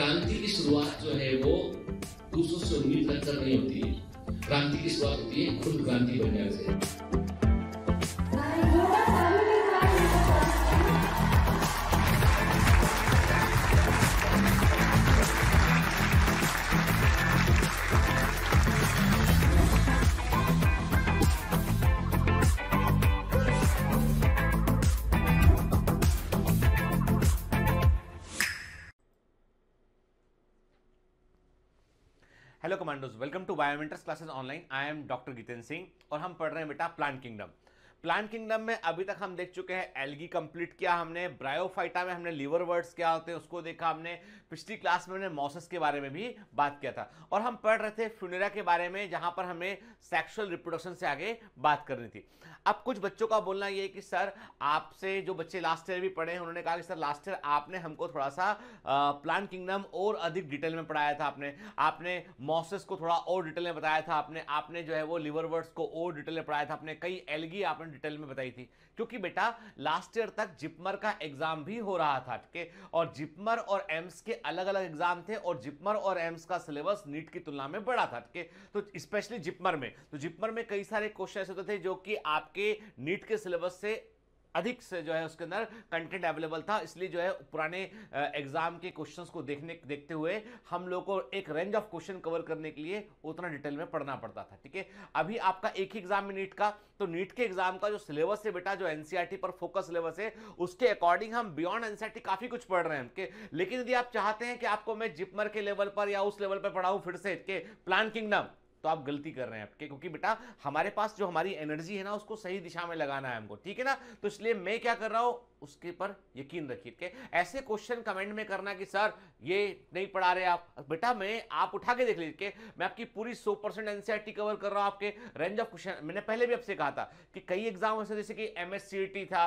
क्रांति की शुरुआत जो है वो दूसरों से उम्मीद रखकर नहीं होती है। क्रांति की शुरुआत होती है खुद क्रांति बन जाने से। Hello commandos, welcome to Biomentors classes online. I am doctor Jitendra Singh और हम पढ़ रहे हैं बेटा प्लांट किंगडम। प्लांट किंगडम में अभी तक हम देख चुके हैं एल्गी कंप्लीट किया हमने, ब्रायोफाइटा में हमने लिवर वर्ड्स क्या होते हैं उसको देखा हमने, पिछली क्लास में हमने मॉसेस के बारे में भी बात किया था और हम पढ़ रहे थे फ्यूनेरा के बारे में जहां पर हमें सेक्सुअल रिप्रोडक्शन से आगे बात करनी थी। अब कुछ बच्चों का बोलना ये है कि सर आपसे जो बच्चे लास्ट ईयर भी पढ़े हैं उन्होंने कहा कि सर लास्ट ईयर आपने हमको थोड़ा सा प्लांट किंगडम और अधिक डिटेल में पढ़ाया था, आपने मॉसेस को थोड़ा और डिटेल में बताया था, आपने जो है वो लिवर वर्ड्स को और डिटेल में पढ़ाया था, आपने कई एल्गी आपने डिटेल में बताई थी। क्योंकि बेटा लास्ट ईयर तक जिपमर का एग्जाम भी हो रहा था, ठीक है, और जिपमर और एम्स के अलग अलग एग्जाम थे और जिपमर और एम्स का सिलेबस नीट की तुलना में बड़ा था, ठीक है। तो स्पेशली जिपमर में कई सारे क्वेश्चन होते थे जो कि आपके नीट के सिलेबस से अधिक से जो है उसके अंदर कंटेंट अवेलेबल था, इसलिए जो है पुराने एग्जाम के क्वेश्चंस को देखते हुए हम लोग को एक रेंज ऑफ क्वेश्चन कवर करने के लिए उतना डिटेल में पढ़ना पड़ता था, ठीक है। अभी आपका एक ही एग्जाम में नीट का, तो नीट के एग्जाम का जो सिलेबस है बेटा, जो एनसीईआरटी पर फोकस सिलेबस है, उसके अकॉर्डिंग हम बियॉन्ड एनसीईआरटी काफी कुछ पढ़ रहे हैं। लेकिन यदि आप चाहते हैं कि आपको मैं जिपमर के लेवल पर या उस लेवल पर पढ़ाऊं फिर से के प्लांट किंगडम, तो आप गलती कर रहे हैं आपके, क्योंकि बेटा हमारे पास जो हमारी एनर्जी है ना उसको सही दिशा में लगाना है हमको, ठीक है ना। तो इसलिए मैं क्या कर रहा हूं उसके पर यकीन रखिए के ऐसे क्वेश्चन कमेंट में करना कि सर ये नहीं पढ़ा रहे आप, बेटा आप उठा के देख लीजिए, मैं आपकी पूरी 100% एनसीईआरटी कवर कर रहा हूं। आपके रेंज ऑफ क्वेश्चन मैंने पहले भी आपसे कहा था कि कई एग्जाम ऐसे जैसे कि एमएससीईटी था,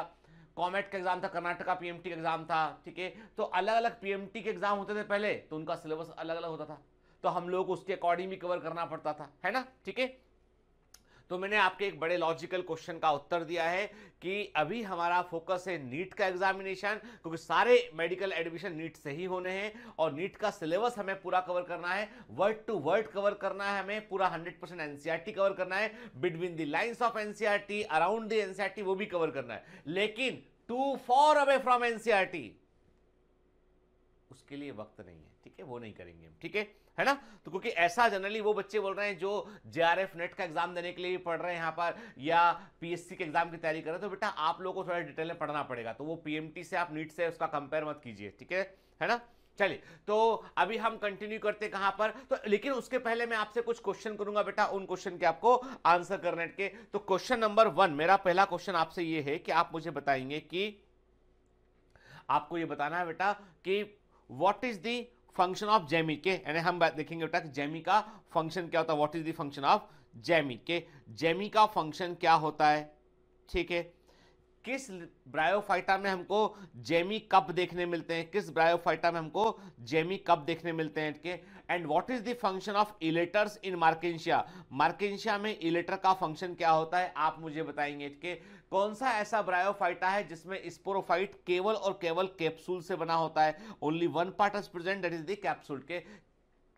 कॉमेट का एग्जाम था, कर्नाटका पीएमटी का एग्जाम था, ठीक है, तो अलग अलग पीएमटी के एग्जाम होते थे पहले, तो उनका सिलेबस अलग अलग होता था, तो हम लोग उसके अकॉर्डिंग भी कवर करना पड़ता था, है ना, ठीक है। तो मैंने आपके एक बड़े लॉजिकल क्वेश्चन का उत्तर दिया है कि अभी हमारा फोकस है नीट का एग्जामिनेशन, क्योंकि सारे मेडिकल एडमिशन नीट से ही होने हैं और नीट का सिलेबस हमें पूरा कवर करना है, वर्ड टू वर्ड कवर करना है, हमें पूरा 100% एनसीईआरटी कवर करना है, between the lines of NCERT, around the NCERT वो भी कवर करना है, लेकिन too far away from NCERT उसके लिए वक्त नहीं है, ठीक है, वो नहीं करेंगे हम, ठीक है ना। तो क्योंकि ऐसा जनरली वो बच्चे बोल रहे हैं जो जेआरएफ नेट का एग्जाम देने के लिए पढ़ रहे हैं यहाँ पर या पीएससी के एग्जाम की तैयारी कर रहे हैं, तो बेटा आप लोगों को थोड़ा डिटेल में पढ़ना पड़ेगा, तो वो पीएमटी से आप नीट से उसका कंपेयर मत कीजिए, ठीक है ना। चलिए, तो अभी हम कंटिन्यू करते हैं कहां पर, तो लेकिन उसके पहले मैं आपसे कुछ क्वेश्चन करूंगा बेटा, उन क्वेश्चन के आपको आंसर करने के। तो क्वेश्चन नंबर 1, मेरा पहला क्वेश्चन आपसे ये है कि आप मुझे बताएंगे कि आपको ये बताना है बेटा कि what is the function of gemmae के, यानी हम बात देखेंगे बेटा कि जैमी का फंक्शन क्या होता है, what is the function of gemmae के, जैमी का फंक्शन क्या होता है, ठीक है। किस ब्रायोफाइटा में हमको जैमी कप देखने मिलते हैं, किस ब्रायोफाइटा में हमको जैमी कप देखने मिलते हैं, ठीक है। And what is the function of इलेटर्स in Marchantia, Marchantia में इलेटर का फंक्शन क्या होता है आप मुझे बताएंगे, ठीक है। कौन सा ऐसा ब्रायोफाइटा है जिसमें स्पोरोफाइट केवल और केवल कैप्सूल से बना होता है, only one part is present that is the capsule, के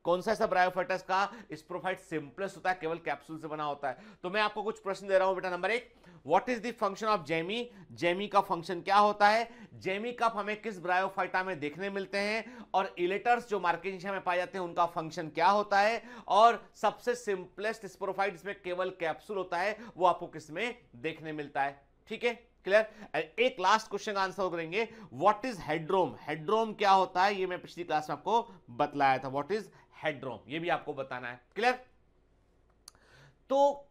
कौन सा ऐसा ब्रायोफाइटस का स्पोरोफाइट सिंपलेस्ट होता है, केवल कैप्सूल से बना होता है। तो मैं आपको कुछ प्रश्न दे रहा हूं बेटा। Number 1, what is the function of gemmae, gemmae का फंक्शन क्या होता है, जैमी कप हमें किस ब्रायोफाइटा में देखने मिलते हैं, और इलेटर्स जो मार्केंशिया में पाए जाते हैं उनका फंक्शन क्या होता है, और सबसे सिंपलेस्ट स्पोरोफाइट जिसमें केवल कैप्सूल होता है वो आपको किसमें देखने मिलता है, ठीक है, क्लियर। एक लास्ट क्वेश्चन का आंसर करेंगे, व्हाट इज हेड्रोम, हेड्रोम क्या होता है, ये मैं पिछली क्लास में आपको बतलाया था, व्हाट इज हेड्रोम, ये भी आपको बताना है, क्लियर। तो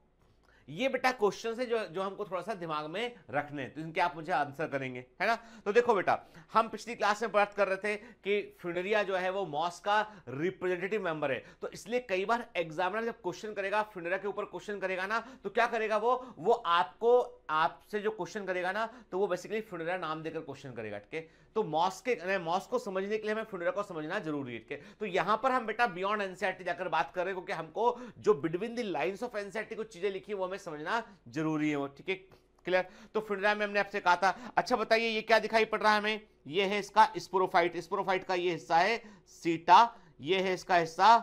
ये बेटा क्वेश्चन है जो हमको थोड़ा सा दिमाग में रखने हैं, तो इनके आप मुझे आंसर करेंगे, है ना। तो देखो बेटा, हम पिछली क्लास में बात कर रहे थे कि फ्यूनेरिया जो है वो मॉस का रिप्रेजेंटेटिव मेंबर है, तो इसलिए कई बार एग्जामिनर जब क्वेश्चन करेगा फ्यूनेरिया के ऊपर क्वेश्चन करेगा ना, तो क्या करेगा वो आपको आपसे जो क्वेश्चन करेगा ना, तो वो बेसिकली फ्यूनेरिया नाम देकर क्वेश्चन करेगा, ठीक है। तो मॉस को समझने के लिए हमें फ्यूनेरिया को समझना जरूरी है, ठीक है। तो यहां पर हम बेटा बियॉन्ड एनसीईआरटी जाकर बात कर रहे हैं, क्योंकि हमको जो between the lines of NCERT कुछ चीजें लिखी वो हमें समझना जरूरी है वो, ठीक है, क्लियर। तो फिनोरिया में हमने आपसे कहा था। अच्छा बताइए ये क्या दिखाई पड़ रहा है हमें, ये है इसका स्पोरोफाइट, स्पोरोफाइट का ये हिस्सा है सीटा, ये है इसका हिस्सा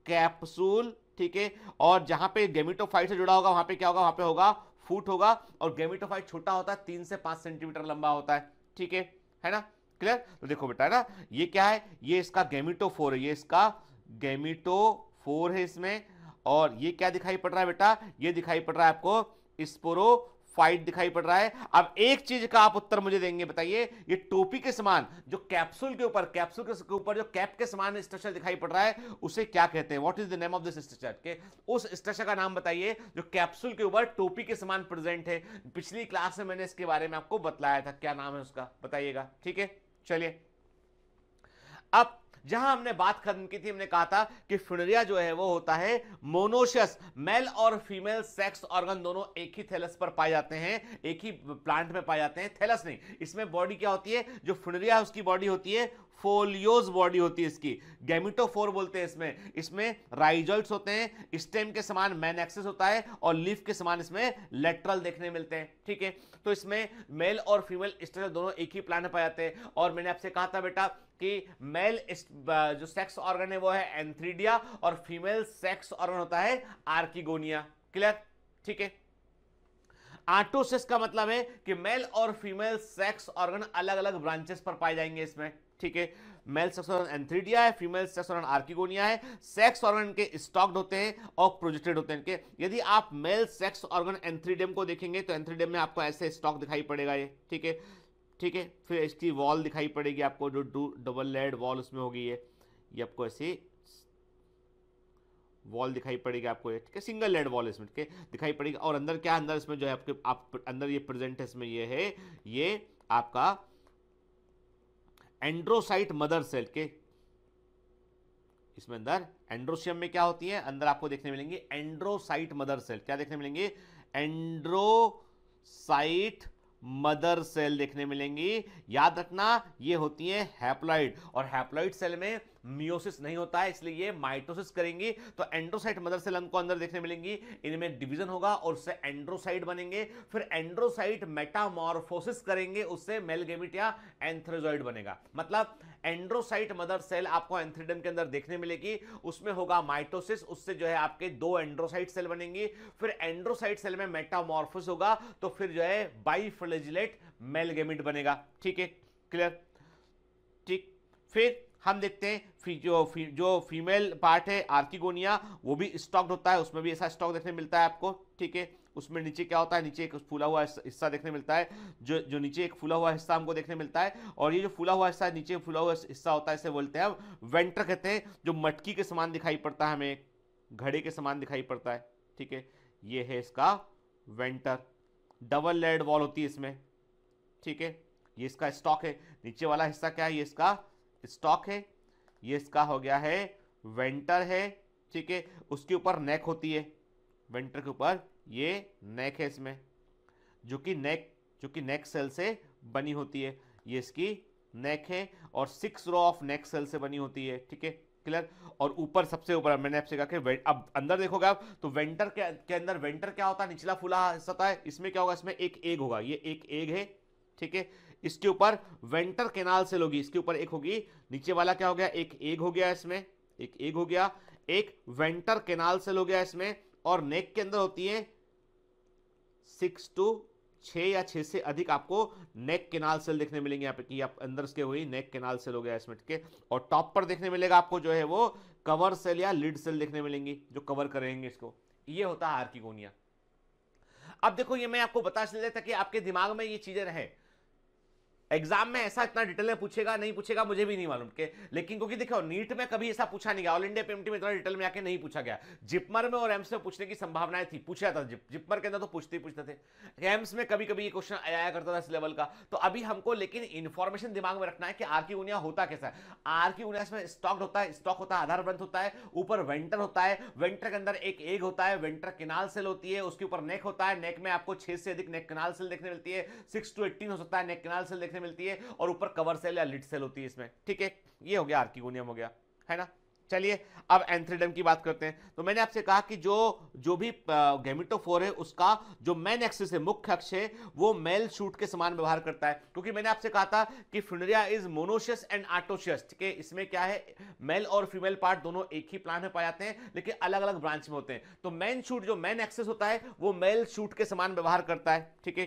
कैप्सूल, ठीक है। और जहां पे गेमिटोफाइट से जुड़ा होगा वहां पे क्या होगा, वहां पे होगा फूट होगा। और गेमिटोफाइट छोटा होता है, 3 से 5 सेंटीमीटर लंबा होता है, ठीक है ना। क्लियर। तो देखो बेटा है ना, ये क्या है, ये इसका गेमिटोफोर है, ये इसका गेमिटोफोर है इसमें। और ये क्या दिखाई पड़ रहा है बेटा, ये दिखाई पड़ रहा है आपको स्पोरोफाइट दिखाई पड़ रहा है। अब एक चीज का आप उत्तर मुझे देंगे, बताइए ये टोपी के समान जो कैप्सूल के ऊपर, कैप्सूल के ऊपर जो कैप के समान स्ट्रक्चर दिखाई पड़ रहा है उसे क्या कहते हैं, what is the name of this structure, के उस स्ट्रक्चर का नाम बताइए जो कैप्सूल के ऊपर टोपी के समान प्रेजेंट है। पिछली क्लास में मैंने इसके बारे में आपको बतलाया था, क्या नाम है उसका बताइएगा, ठीक है। चलिए अब जहां हमने बात खत्म की थी, हमने कहा था कि फिनोरिया जो है वो होता है मोनोशियस, मेल और फीमेल सेक्स ऑर्गन दोनों एक ही थैलस पर पाए जाते हैं, एक ही प्लांट में पाए जाते हैं। थैलस नहीं, इसमें बॉडी क्या होती है, जो फिनोरिया है उसकी बॉडी होती है फोलियोज बॉडी होती है इसकी, गैमिटोफोर बोलते हैं इसमें राइजोल्ट्स होते हैं, स्टेम के समान मैन एक्सिस होता है और लीफ के समान इसमें लेटरल देखने मिलते हैं, ठीक है। तो इसमें मेल और फीमेल स्ट्रक्चर दोनों एक ही प्लांट में पाए जाते हैं। और मैंने आपसे कहा था बेटा कि मेल जो सेक्स ऑर्गन है वो है एंथ्रीडिया और फीमेल सेक्स ऑर्गन होता है आर्किगोनिया। क्लियर, ठीक है। आटोसिस का मतलब है कि मेल और फीमेल सेक्स ऑर्गन अलग अलग ब्रांचेस पर पाए जाएंगे इसमें, ठीक है। मेल सेक्स ऑर्गन एंथ्रीडिया है, फीमेल सेक्स ऑर्गन आर्किगोनिया है। सेक्स ऑर्गन के स्टॉक्ड होते हैं और प्रोजेक्टेड होते हैं इनके। यदि आप मेल सेक्स ऑर्गन एंथ्रीडियम को देखेंगे तो एंथ्रीडियम में आपको ऐसे स्टॉक दिखाई पड़ेगा ये, ठीक है, ठीक है। फिर इसकी वॉल दिखाई पड़ेगी आपको, जो डबल लेड वॉल उसमें होगी ये आपको ऐसी वॉल दिखाई पड़ेगी आपको, ये ठीक है, सिंगल लेड वॉल इसमें, ठीक है, दिखाई पड़ेगी। और अंदर क्या, अंदर इसमें जो है आपके आप अंदर ये प्रेजेंट है इसमें, ये है ये आपका एंड्रोसाइट मदर सेल के, इसमें अंदर एंड्रोशियम में क्या होती है, अंदर आपको देखने मिलेंगे एंड्रोसाइट मदर सेल। क्या देखने मिलेंगे, एंड्रोसाइट मदर सेल देखने मिलेंगी। याद रखना ये होती है हैप्लॉइड, और हैप्लॉइड सेल में मियोसिस नहीं होता है, इसलिए ये माइटोसिस करेंगी। तो एंड्रोसाइट मदर सेल हमको अंदर देखने मिलेंगी, इनमें डिवीजन होगा और उससे एंड्रोसाइट बनेंगे। फिर एंड्रोसाइट मेटामॉर्फोसिस करेंगे, उससे मेल गैमेट या एंथ्रोजॉइड बनेगा। मतलब एंड्रोसाइट मदर सेल आपको एंथ्रीडियम के अंदर देखने मिलेगी, उसमें होगा माइटोसिस, उससे जो है आपके 2 एंड्रोसाइट सेल बनेंगी। फिर एंड्रोसाइट सेल में मेटामॉर्फोसिस होगा तो फिर जो है बाइफ्लैजिलेट मेल गैमेट बनेगा, ठीक है, क्लियर, ठीक। फिर हम देखते हैं जो फीमेल पार्ट है आर्किगोनिया, वो भी स्टॉक्ड होता है, उसमें भी ऐसा स्टॉक देखने मिलता है आपको, ठीक है। उसमें नीचे क्या होता है, नीचे एक फूला हुआ हिस्सा देखने मिलता है, जो नीचे एक फूला हुआ हिस्सा हमको देखने मिलता है। और ये जो फूला हुआ हिस्सा, नीचे फूला हुआ हिस्सा होता है, इसे बोलते हैं हम वेंटर कहते हैं, जो मटकी के समान दिखाई पड़ता है, हमें घड़े के समान दिखाई पड़ता है, ठीक है। ये है इसका वेंटर, डबल लेड वॉल होती है इसमें, ठीक है। ये इसका स्टॉक है, नीचे वाला हिस्सा क्या है, ये इसका स्टॉक है, ये इसका हो गया है वेंटर है, ठीक है। उसके ऊपर नेक होती है, वेंटर के ऊपर ये नेक है इसमें, जो कि नेक सेल से बनी होती है, ये इसकी नेक है और 6 रो ऑफ नेक सेल से बनी होती है, ठीक है, क्लियर। और ऊपर सबसे ऊपर मैंने आपसे कहा कि अब अंदर देखोगे आप तो वेंटर के अंदर वेंटर क्या होता है, निचला फूला हिस्सा होता है, इसमें क्या होगा, इसमें एक एग होगा, ये एक एग है, ठीक है। इसके ऊपर वेंटर केनाल सेल होगी, इसके ऊपर एक होगी, नीचे वाला क्या हो गया, एक एग हो गया, इसमें एक एग हो गया, एक वेंटर केनाल सेल हो गया इसमें। और नेक के अंदर होती है 6 या 6 से अधिक आपको नेक केनाल सेल देखने मिलेंगे यहाँ पे, कि आप अंदर इसके हुई नेक केनाल सेल हो गया इसमें, ठीक है। और टॉप पर देखने मिलेगा आपको जो है वो कवर सेल या लिड सेल देखने मिलेंगी, जो कवर करेंगे इसको। ये होता है आर्किगोनिया। अब देखो ये मैं आपको बता चल ताकि आपके दिमाग में ये चीजें रहे। एग्जाम में ऐसा इतना डिटेल में पूछेगा नहीं पूछेगा मुझे भी नहीं मालूम के, लेकिन क्योंकि देखो नीट में कभी ऐसा पूछा नहीं गया, ऑल इंडिया पीएमटी में इतना डिटेल में आके नहीं पूछा गया। जिपमर में और एम्स में पूछने की संभावनाएं थी, पूछा था, जिपमर के अंदर तो पूछते ही पूछते थे, एम्स में कभी कभी ये क्वेश्चन आया करता था इस लेवल का। तो अभी हमको लेकिन इंफॉर्मेशन दिमाग में रखना है कि आर्किगोनिया होता कैसा है। आर्किगोनिया में स्टॉक होता है, स्टॉक होता है, आधार ग्रंथ होता है, ऊपर वेंटर होता है, वेंटर के अंदर एक एग होता है, वेंटर केनाल सेल होती है, उसके ऊपर नेक होता है, नेक में आपको 6 से अधिक नेक केनाल सेल देखने मिलती है, 6 to 18 हो सकता है नेक केनाल सेल देखने मिलती है, और ऊपर कवर सेल या लिड सेल होती है इसमें, ठीक है। ये हो गया आर्किगोनियम हो गया, है ना, चलिए अब एंथ्रीडम की बात करते हैं। तो मैंने आपसे कहा कि जो भी गैमेटोफोर है उसका जो मेन एक्सिस है, मुख्य अक्ष है, वो मेल शूट के समान व्यवहार करता है। क्योंकि मैंने आपसे कहा था कि फ्यूनेरिया इज मोनोशियस एंड आर्टोशियस, ठीक है। इसमें क्या है, मेल और फीमेल पार्ट दोनों एक ही प्लांट में पाए जाते हैं लेकिन अलग अलग ब्रांच में होते हैं। तो मेन शूट जो मेन एक्सिस होता है वो मेल शूट के समान व्यवहार करता है, ठीक है।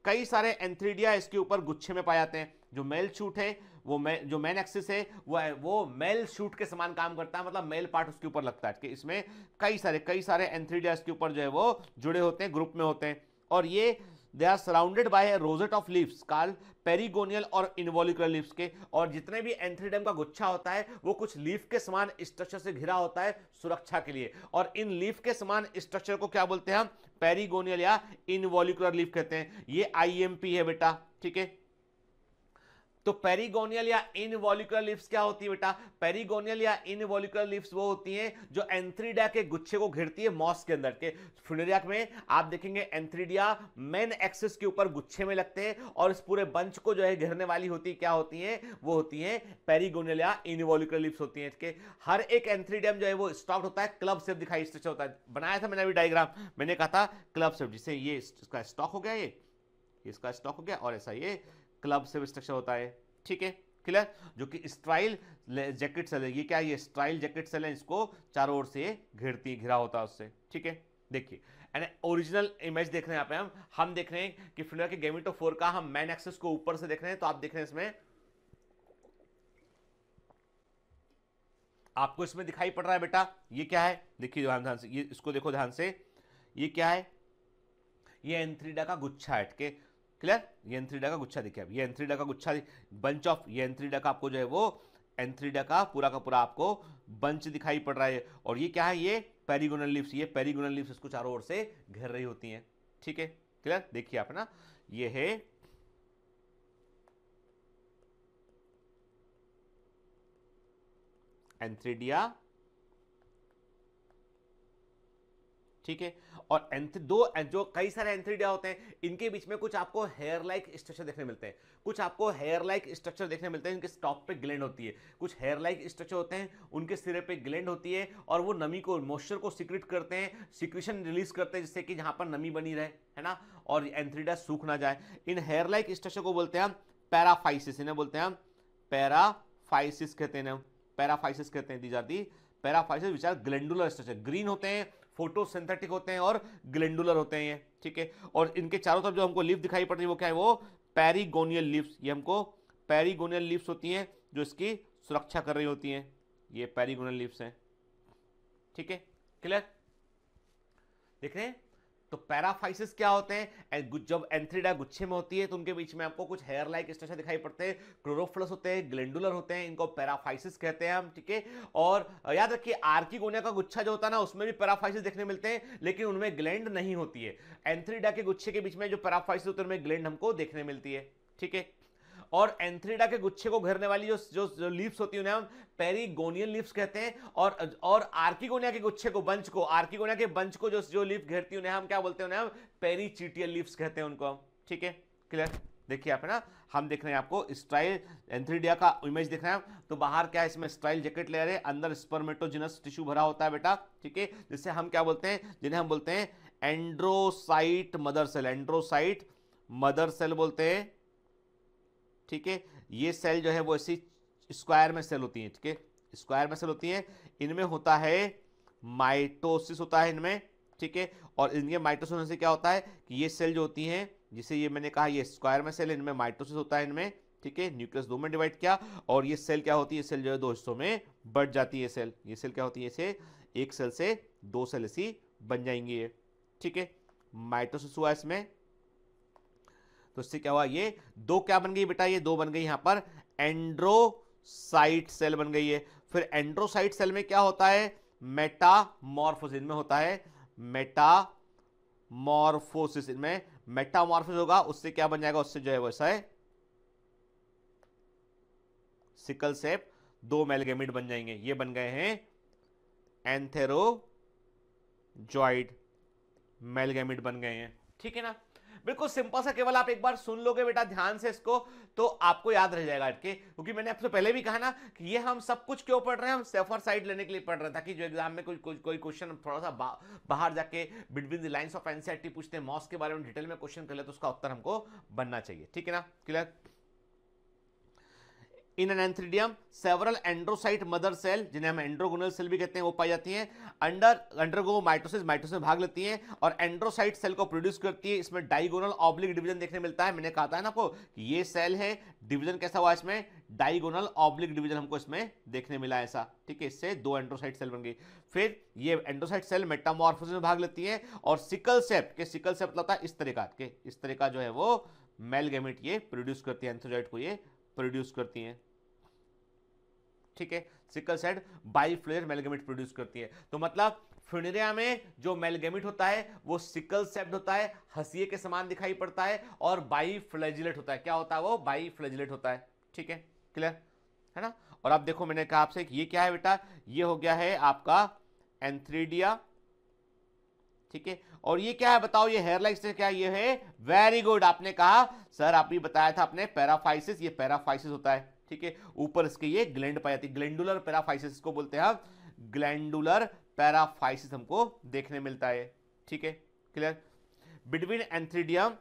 कई सारे एंथ्रीडिया इसके ऊपर गुच्छे में पाए जाते हैं। जो मेल शूट है वो जो मेन एक्सिस है वो मेल शूट के समान काम करता है, मतलब मेल पार्ट उसके ऊपर लगता है कि इसमें कई सारे एंथ्रीडिया इसके ऊपर जो है वो जुड़े होते हैं, ग्रुप में होते हैं। और ये they are surrounded by rosette of leaves called perigonial और इनवॉल्यूक्युलर लीव्स के। और जितने भी एंथ्रीडियम का गुच्छा होता है वो कुछ लीफ के समान स्ट्रक्चर से घिरा होता है सुरक्षा के लिए। और इन लीफ के समान स्ट्रक्चर को क्या बोलते हैं हम, पेरिगोनियल या इनवॉल्यूक्युलर लीफ कहते हैं। ये आईएमपी है बेटा, ठीक है। तो पेरिगोनियल या इनवॉल्यूक्युलर लीव्स क्या होती है बेटा, पेरिगोनियल या इनवॉल्यूक्युलर लीव्स वो होती हैं जो एंथ्रीडिया के गुच्छे को घेरती है मॉस के अंदर के। फ्यूनेरिया में आप देखेंगे एंथ्रीडिया मेन एक्सिस के ऊपर गुच्छे में लगते हैं और इस पूरे बंच को जो है घेरने वाली होती क्या होती है, वो होती है पेरिगोनियल या इनवॉल्यूक्युलर लीव्स होती हैं, ठीक है। हर एक एंथ्रीडियम जो है वो स्टॉक्ड होता है, क्लब शेप दिखाई स्ट्रक्चर होता है। बनाया था मैंने अभी डायग्राम, मैंने कहा था क्लब शेप, जिसे ये इसका स्टॉक हो गया, ये इसका स्टॉक हो गया और ऐसा ये क्लब से स्ट्रक्चर होता है, ठीक है, क्लियर। जो कि स्ट्राइल जैकेट सेल है, ये क्या है, ये स्ट्राइल जैकेट सेल है, इसको चारों ओर से घिरा होता है उससे, ठीक है। देखिए एंड ओरिजिनल इमेज देख रहे हैं यहाँ पे हम देख रहे हैं कि फ्यूनेरिया के गैमेटोफोर का हम मेन एक्सिस को ऊपर से देख रहे हैं। तो आप देख रहे हैं इसमें आपको इसमें दिखाई पड़ रहा है बेटा, ये क्या है, देखिए ध्यान से, ये इसको देखो ध्यान से, ये क्या है, ये एंथ्रीडिया का गुच्छा है, ठीक है, क्लियर। ये एंथ्रीडिया का गुच्छा देखिए, अब ये एंथ्रीडिया का गुच्छा, बंच ऑफ, ये एंथ्रीडिया का आपको जो है वो एंथ्रीडिया का पूरा आपको बंच दिखाई पड़ रहा है। और ये क्या है, ये पेरिगोनल लीव्स, ये पेरिगोनल लीव्स इसको चारों ओर से घेर रही होती हैं, ठीक है, क्लियर। देखिए आप ना, ये है एंथ्रीडिया, ठीक है। और जो कई सारे एंथ्रीडिया होते हैं इनके बीच में कुछ आपको हेयर लाइक स्ट्रक्चर देखने मिलते हैं, कुछ आपको हेयर लाइक स्ट्रक्चर देखने मिलते हैं। इनके स्टॉक पे ग्लैंड होती है, कुछ हेयर लाइक स्ट्रक्चर होते हैं, उनके सिरे पे ग्लैंड होती है और वो नमी को, मॉइस्चर को सीक्रेट करते हैं, सीक्रेशन रिलीज करते हैं जिससे कि जहां पर नमी बनी रहे, है ना, और एंथ्रीडिया सूख ना जाए। इन हेयर लाइक स्ट्रक्चर को बोलते हैं हम पैराफाइसिस, इन्हें बोलते हैं हम पैराफाइसिस कहते हैं, पैराफाइसिस कहते हैं। These are the paraphyses which are glandular structure, green होते हैं, फोटोसिंथेटिक होते हैं और ग्लैंडुलर होते हैं ये, ठीक है। और इनके चारों तरफ जो हमको लीफ दिखाई पड़ रही है वो क्या है, वो पेरिगोनियल लीव्स, ये हमको पेरिगोनियल लीव्स होती हैं जो इसकी सुरक्षा कर रही होती हैं, ये पेरिगोनियल लीव्स हैं, ठीक है, क्लियर, देख रहे हैं। तो पैराफाइसिस क्या होते हैं, जब एंथ्रीडिया गुच्छे में होती है तो उनके बीच में आपको कुछ हेयर लाइक स्ट्रक्चर दिखाई पड़ते हैं, क्लोरोफ्लस होते हैं, ग्लैंडुलर होते हैं, इनको पैराफाइसिस कहते हैं हम, ठीक है। और याद रखिए आर्किगोनिया का गुच्छा जो होता है ना उसमें भी पैराफाइसिस देखने मिलते हैं लेकिन उनमें ग्लैंड नहीं होती है। एंथ्रीडिया के गुच्छे के बीच में जो पैराफाइसिस होते हैं उनमें ग्लैंड हमको देखने मिलती है, ठीक है। और एंथ्रीडिया के गुच्छे को घेरने वाली जो लीव्स होती है उन्हें हम पेरिगोनियल लीव्स कहते हैं। और आर्किगोनिया के गुच्छे को, बंच को, आर्किगोनिया के बंच को जो लीफ घेरती है उन्हें हम क्या बोलते हैं, उन्हें हम पेरीचिटियल लीव्स कहते हैं उनको, ठीक है, क्लियर। देखिए आप है ना, हम देख रहे हैं आपको स्ट्राइल एंथ्रीडिया का इमेज देख रहे हैं। तो बाहर क्या है, इसमें स्ट्राइल जैकेट लेयर है, अंदर स्पर्मेटोजिनस टिश्यू भरा होता है बेटा, ठीक है, जिससे हम क्या बोलते हैं, जिन्हें हम बोलते हैं एंड्रोसाइट मदर सेल, एंड्रोसाइट मदर सेल बोलते हैं, ठीक है। ये सेल जो है वो ऐसी स्क्वायर में सेल होती है, ठीक है, स्क्वायर में सेल होती है। इनमें होता है माइटोसिस होता है इनमें, ठीक है। और इनके माइटोसिस होने से क्या होता है कि ये सेल जो होती हैं, जिसे ये मैंने कहा ये स्क्वायर में सेल, इनमें माइटोसिस होता है इनमें, ठीक है। न्यूक्लियस दो में डिवाइड किया और ये सेल क्या होती है, सेल जो है दो हिस्सों में बढ़ जाती है। सेल, ये सेल क्या होती है, इसे एक सेल से दो सेल ऐसी बन जाएंगी ये, ठीक है। माइटोसिस हुआ इसमें, तो इससे क्या हुआ, ये दो क्या बन गई बेटा, ये दो बन गई यहां पर एंड्रोसाइट सेल बन गई है। फिर एंड्रोसाइट सेल में क्या होता है, मेटामॉर्फोसिस, इनमें होता है मेटामॉर्फोसिस, इनमें मेटामॉर्फोसिस होगा, उससे क्या बन जाएगा, उससे जो है वैसा है सिकल शेप दो मेलगेमिड बन जाएंगे, ये बन गए हैं एंथेरोजॉइड मेलगेमिड बन गए हैं, ठीक है ना। बिल्कुल सिंपल सा, केवल आप एक बार सुन लोगे बेटा ध्यान से इसको तो आपको याद रह जाएगा क्योंकि मैंने आपसे पहले भी कहा ना कि ये हम सब कुछ क्यों पढ़ रहे हैं, हम सेफर साइड लेने के लिए पढ़ रहे हैं, ताकि जो एग्जाम में कोई क्वेश्चन थोड़ा सा बाहर जाके between the lines of NCERT पूछते हैं, मॉस के बारे में डिटेल में क्वेश्चन कर ले तो उसका उत्तर हमको बनना चाहिए। ठीक है ना, clear. In an antheridium several androcyte mother cell, जिन्हें हम एंड्रोगोनल सेल भी कहते हैं, वो पाई जाती हैं। अंडरगो माइटोसिस में भाग लेती हैं और एंड्रोसाइट सेल को प्रोड्यूस करती है। इसमें डाइगोनल ऑब्लिक डिवीजन देखने मिलता है। मैंने कहा था ना आपको कि ये सेल है, डिवीजन कैसा हुआ इसमें, डाइगोनल ऑब्लिक डिवीजन हमको इसमें देखने मिला ऐसा। ठीक है, इससे 2 एंड्रोसाइट सेल बन गई। फिर ये एंड्रोसाइट सेल मेटामॉर्फोसिस में भाग लेती है और सिकल सेप्ट मतलब होता है इस तरह का जो है वो मेल गैमेट ये प्रोड्यूस करती है, एंथ्रोजॉइड को ये प्रोड्यूस करती है। ठीक है, सिकल सेल बाइफ्लोएयर मेलगेमेट प्रोड्यूस करती है। तो मतलब फ्यूनेरिया में जो मेलगेमेट होता है वो सिकल सेप्ड होता है, हंसिए के समान दिखाई पड़ता है और बाइफ्लैजिलेट होता है। क्या होता है वो, बाइफ्लैजिलेट होता है। ठीक है, क्लियर है ना। और आप देखो मैंने कहा आपसे ये क्या है बेटा, ये हो गया है आपका एंथ्रीडिया। ठीक है, और ये क्या है बताओ, ये हेयर लाइक से क्या ये है, वेरी गुड। आपने कहा सर, आप भी बताया था आपने पैराफाइसिस, ये पैराफाइसिस होता है। ठीक है, ऊपर इसके ये ग्लैंड पाई जाती है, ग्लैंडुलर पैराफाइसिस को बोलते हैं हम, ग्लैंडुलर पैराफाइसिस हमको देखने मिलता है। ठीक है, clear. Between antheridium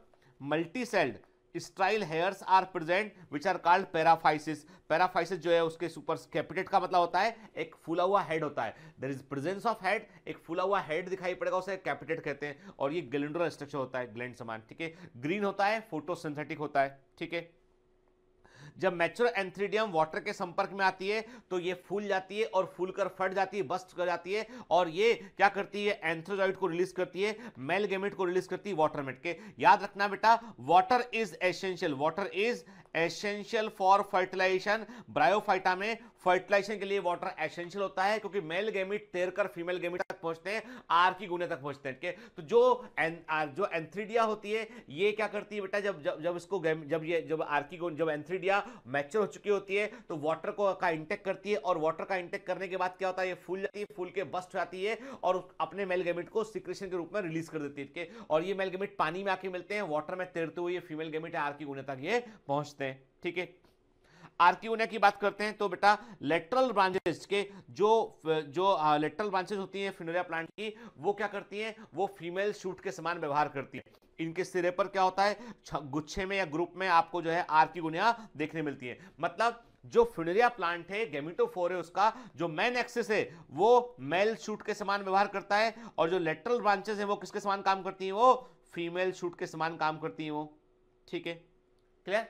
multi celled style hairs are present which are called paraphyses. Paraphyses जो है उसके सुपर कैपिटेट का मतलब होता है एक फूला हुआ हेड होता है, there is presence of head, एक फूला हुआ हेड दिखाई पड़ेगा, उसे कैपिटेट कहते हैं। और ये ग्लैंडुलर स्ट्रक्चर होता है, ग्लैंड समान। ठीक है, ग्रीन होता है, फोटोसिंथेटिक होता है। ठीक है, जब मैच्योर एंथ्रीडियम वाटर के संपर्क में आती है तो ये फूल जाती है और फूल कर फट जाती है, बस्ट कर जाती है, और ये क्या करती है, एंथ्रोजॉइड को रिलीज करती है, मेल गैमेट को रिलीज करती है वाटरमेट के। याद रखना बेटा, water is essential for fertilisation. Bryophyta में फर्टिलाइजेशन के लिए वाटर एसेंशियल होता है, क्योंकि मेल गैमेट तैरकर फीमेल गैमेट तक पहुंचते हैं, आर्की गुने तक पहुंचते हैं। तो जो एंथ्रीडिया होती है ये क्या करती है बेटा, जब एंथ्रीडिया मैच्योर हो चुकी होती है तो वाटर का इंटेक करती है, और वाटर का इंटेक करने के बाद क्या होता है, ये फूल जाती है, फूल के बस्ट हो जाती है और अपने मेल गैमेट को सिक्रेशन के रूप में रिलीज कर देती है। और ये मेल गैमेट पानी में आके मिलते हैं, वाटर में तैरते हुए ये फीमेल गैमेट आर्की गुने तक ये पहुंचते हैं। ठीक है, आर्कियोनिया की बात करते हैं तो बेटा लेटरल ब्रांचेस के जो लेटरल ब्रांचेस होती हैं फ्यूनेरिया प्लांट की, वो क्या करती हैं, वो फीमेल शूट के समान व्यवहार करती है। इनके सिरे पर क्या होता है, गुच्छे में या ग्रुप में आपको जो है आर्किगोनिया देखने मिलती है। मतलब जो फ्यूनेरिया प्लांट है, गेमिटोफोर है, उसका जो मेन एक्सिस है वो मेल शूट के समान व्यवहार करता है, और जो लेटरल ब्रांचेस है वो किसके समान काम करती हैं, वो फीमेल शूट के समान काम करती हैं वो। ठीक है, क्लियर।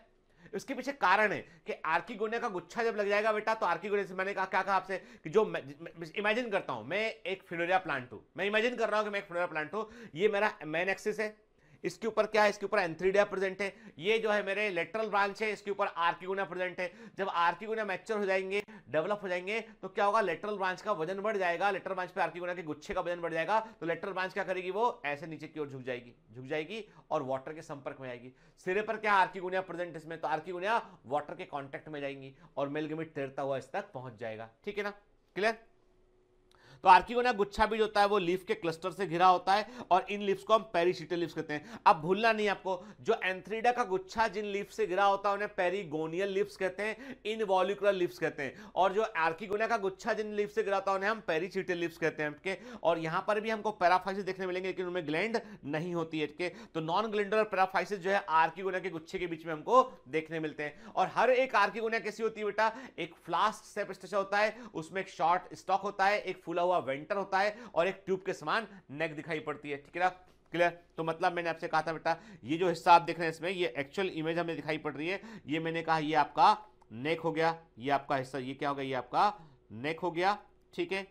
इसके पीछे कारण है कि आर्किगोनिया का गुच्छा जब लग जाएगा बेटा, तो आर्किगोनिया से मैंने क्या कहा आपसे कि जो इमेजिन करता हूं मैं एक फ्यूनेरिया प्लांट हूं, मैं इमेजिन कर रहा हूं कि मैं एक फ्यूनेरिया प्लांट हूं, ये मेरा मेन एक्सिस है, इसके ऊपर क्या है, इसके ऊपर एंथ्रीडिया प्रेजेंट है, ये जो है मेरे लेटरल ब्रांच है, इसके ऊपर आर्किगोनिया प्रेजेंट है। जब आर्किगोनिया मैच्योर हो जाएंगे, डेवलप हो जाएंगे, तो क्या होगा, लेटरल ब्रांच का वजन बढ़ जाएगा, लेटरल ब्रांच पे आर्किगोनिया के गुच्छे का वजन बढ़ जाएगा, तो लेटरल ब्रांच क्या करेगी, वो ऐसे नीचे की ओर झुक जाएगी और वाटर के संपर्क में आएगी। सिरे पर क्या आर्किगोनिया प्रेजेंट इसमें, तो आर्किगोनिया वाटर के कांटेक्ट में जाएंगी और मेल गैमेट तैरता हुआ इस तक पहुंच जाएगा। ठीक है ना, क्लियर। तो आर्किगोनिया गुच्छा भी जो होता है वो लीफ के क्लस्टर से घिरा होता है, और इन लीव्स को हम पेरिशीटल लीव्स कहते हैं। अब भूलना नहीं आपको, जो एंथ्रीडा का गुच्छा जिन लीफ से घिरा होता है उन्हें पेरिगोनियल लीव्स कहते हैं, इनवॉल्यूकुलर लीव्स कहते हैं, और जो आर्किगोनिया का गुच्छा जिन लीफ से घिरा होता है उन्हें हम पेरिशीटल लीव्स कहते हैं। और यहां पर भी हमको पैराफाइसिस देखने मिलेंगे, लेकिन उनमें ग्लैंड नहीं होती है। तो नॉन ग्लैंडुलर पैराफाइसिस जो है आर्किगोनिया के गुच्छे के बीच में हमको देखने मिलते हैं। और हर एक आर्किगोनिया कैसी होती है बेटा, एक फ्लास्क शेप स्ट्रक्चर होता है, उसमें एक शॉर्ट स्टॉक होता है, एक फूला हुआ वेंटर होता है, और एक ट्यूब के समान नेक दिखाई पड़ती है। ठीक है ना, क्लियर। तो मतलब मैंने आपसे कहा था बेटा, ये जो हिस्सा आप देख रहे हैं इसमें, ये एक्चुअल इमेज हमें दिखाई पड़ रही है, ये मैंने कहा ये आपका नेक हो गया, ये आपका हिस्सा, ये क्या हो गया, ये आपका नेक हो गया। ठीक है,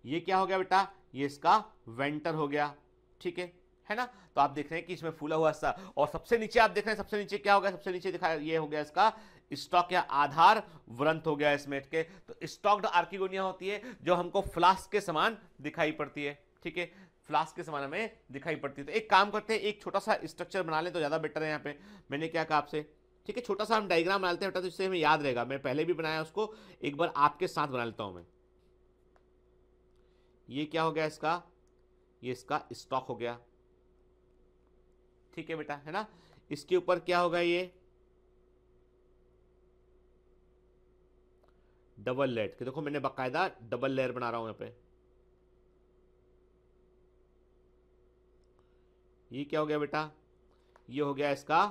ये क्या हो गया बेटा, ये इसका वेंटर हो गया। ठीक है ना। तो आप देख रहे हैं कि इसमें फूला हुआ हिस्सा, और सबसे नीचे आप देख रहे हैं, सबसे नीचे क्या हो गया, सबसे नीचे दिखाया ये हो गया इसका स्टॉक या आधार व्रंथ हो गया इसमें के। तो स्टॉक्ड आर्किगोनिया होती है जो हमको फ्लास्क के समान दिखाई पड़ती है। ठीक है, फ्लास्क के समान हमें दिखाई पड़ती है। तो एक काम करते हैं, एक छोटा सा स्ट्रक्चर बना लें तो ज्यादा बेटर है। यहाँ पे मैंने क्या कहा आपसे, ठीक है, छोटा सा हम डायग्राम बना लेते हैं बेटा, तो इससे हमें याद रहेगा। मैं पहले भी बनाया उसको, एक बार आपके साथ बना लेता हूं मैं। ये क्या हो गया इसका, ये इसका स्टॉक हो गया। ठीक है बेटा, है ना। इसके ऊपर क्या होगा, ये डबल लेयर के, देखो मैंने बाकायदा डबल लेयर बना रहा हूं यहां पे। ये क्या हो गया बेटा, ये हो गया इसका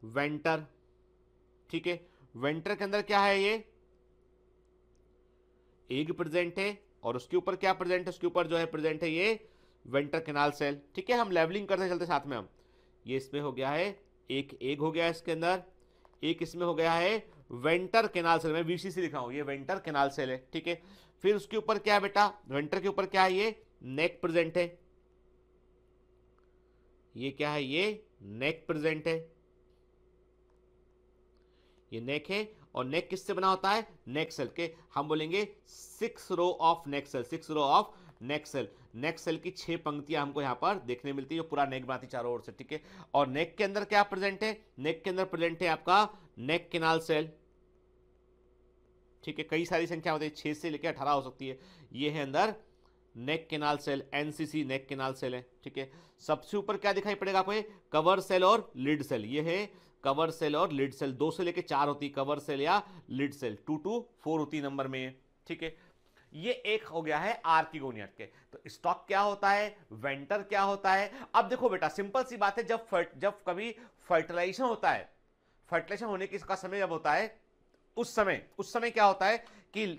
वेंटर, ठीक है। वेंटर के अंदर क्या है, ये एग प्रेजेंट है, और उसके ऊपर क्या प्रेजेंट है, उसके ऊपर जो है प्रेजेंट है ये वेंटर कैनाल सेल, ठीक है। हम लेवलिंग करते चलते साथ में हम, ये इसमें हो गया है एक एग हो गया इसके अंदर, एक इसमें हो गया है वेंटर कैनाल सेल, मैं वीसीसी लिखा हूं, ये वेंटर कैनाल सेल है, ठीक है। फिर उसके ऊपर क्या है बेटा, वेंटर के ऊपर क्या है, ये नेक प्रेजेंट है, ये क्या है, ये नेक प्रेजेंट है, ये नेक है। और नेक किससे बना होता है, नेक सेल के, हम बोलेंगे 6 row of neck cell, 6 row of neck cell. Neck cell की 6 पंक्तियां हमको यहां पर देखने मिलती है, जो पूरा नेक बनाती चारों ओर से, ठीक है। और नेक के अंदर क्या प्रेजेंट है, नेक के अंदर प्रेजेंट है आपका नेक कैनाल सेल, ठीक है। कई सारी संख्या होती है, 6 से लेकर 18 हो सकती है। ये है अंदर नेक कैनाल सेल, एनसीसी नेक कैनाल सेल है, ठीक है। सबसे ऊपर क्या दिखाई पड़ेगा आपको, कवर सेल और लिड सेल, ये है कवर सेल और लिड सेल, 2 से लेकर 4 होती है कवर सेल या लिड सेल, 2 to 4 होती है नंबर में, ठीक है। ये एक हो गया है आर्किगोनिया के। तो स्टॉक क्या होता है, वेंटर क्या होता है। अब देखो बेटा, सिंपल सी बात है, जब कभी फर्टिलाइजेशन होता है, फर्टिलाइजेशन होने की इसका समय जब होता है, उस समय क्या होता है कि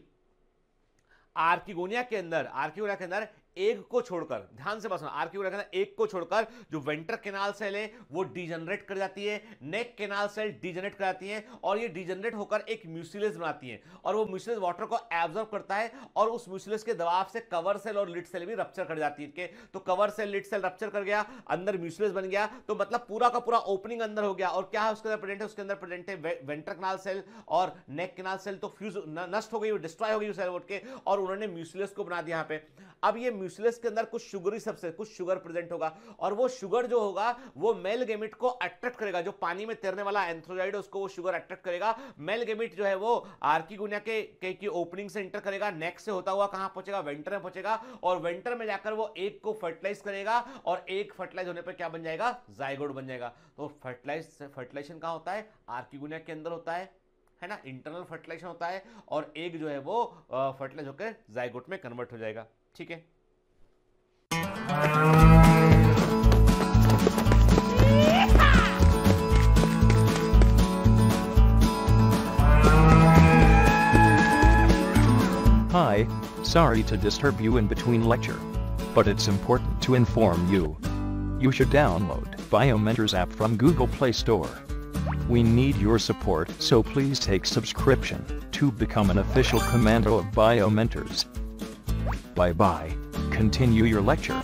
आर्किगोनिया के अंदर एग को छोड़कर, ध्यान से बसना, आर्किगोनिया के अंदर एग को छोड़कर जो वेंटर कैनाल सेल है वो डिजनरेट कर जाती है, नेक कैनाल सेल डिजनरेट कर जाती है, और ये डिजनरेट होकर एक म्यूसिलेज बनाती है, और वो म्यूसिलेज वाटर को एब्जॉर्ब करता है, और उस म्यूसिलेज के दबाव से कवर सेल और लिड सेल भी रप्चर कर जाती है। तो cover cell lid cell rupture कर गया, अंदर म्यूसिलेज बन गया, तो मतलब पूरा का पूरा ओपनिंग अंदर हो गया। और क्या है उसके अंदर प्रेजेंट है, उसके अंदर प्रेजेंट है वेंटर कैनाल सेल और नेक कैनाल सेल, तो फ्यूज नष्ट हो गई, डिस्ट्रॉय हो गई सेल वोट के, और उन्होंने म्यूसिलेज को बना दिया यहाँ पे। अब ये म्यूसिलेज के अंदर कुछ शुगरी सब्सटेंस, कुछ शुगर प्रेजेंट होगा, और वो शुगर जो होगा वो मेल गैमेट को अट्रैक्ट करेगा, जो पानी में तैरने वाला एंथ्रोजाइड है उसको वो शुगर अट्रैक्ट करेगा। मेल गैमेट जो है वो आर्किगोनिया के ओपनिंग से एंटर करेगा, नेक से होता हुआ कहां पहुंचेगा, वेंटर में पहुंचेगा, और वेंटर में जाकर वो एग को फर्टिलाइज करेगा, और एग फर्टिलाइज होने पर क्या बन जाएगा, जाइगोट बन जाएगा। तो फर्टिलाइजेशन कहां होता है, आर्किगोनिया के अंदर होता है ना, इंटरनल फर्टिलाइजेशन होता है, और एग जो है वो फर्टिलाइज होकर जाइगोट में कन्वर्ट हो जाएगा, ठीक है। Hi, sorry to disturb you in between lecture, but it's important to inform you. You should download Biomentors app from Google Play Store. We need your support, so please take subscription to become an official commando of Biomentors. Bye bye. Continue your lecture.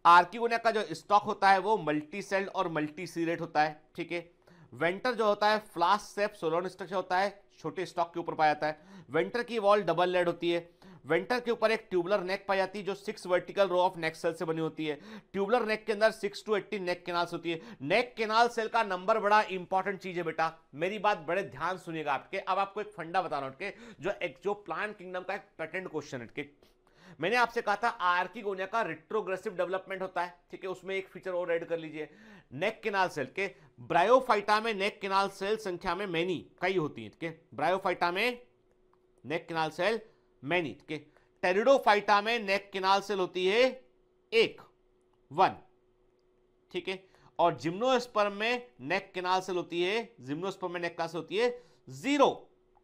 Archegonia का जो stock होता है वो multi sailed और multi सीरेट होता है, ठीक है। वेंटर जो होता है फ्लास्क शेप सोलोन स्ट्रक्चर होता है, छोटे स्टॉक के ऊपर पाया जाता है। वेंटर की वॉल डबल लेड होती है। वेंटर के ऊपर एक ट्यूबुलर नेक पाई जाती है जो 6 vertical row of neck cell से बनी होती है। ट्यूबुलर नेक के अंदर 6 to 18 नेक कैनाल्स होती है। नेक कैनाल सेल का नंबर बड़ा इंपॉर्टेंट चीज है बेटा, मेरी बात बड़े ध्यान सुनिएगा आपके। अब आपको एक फंडा बता रहा हूं जो प्लांट किंगडम का एक पैटर्न क्वेश्चन है। मैंने आपसे कहा था आर्किगोनिया का रिट्रोग्रेसिव डेवलपमेंट होता है, ठीक है। उसमें एक फीचर और ऐड कर लीजिए, नेक कैनाल सेल के ब्रायोफाइटा में नेक कैनाल सेल संख्या में मैनी कई होती है, ठीक है। ब्रायोफाइटा में नेक कैनाल सेल मैनी, ठीक है। टेरिडोफाइटा में नेक कैनाल सेल होती है 1, ठीक है। और जिम्नोस्पर्म में नेक कैनाल सेल होती है, जिम्नोस्पर्म में नेक कैनाल सेल होती है 0,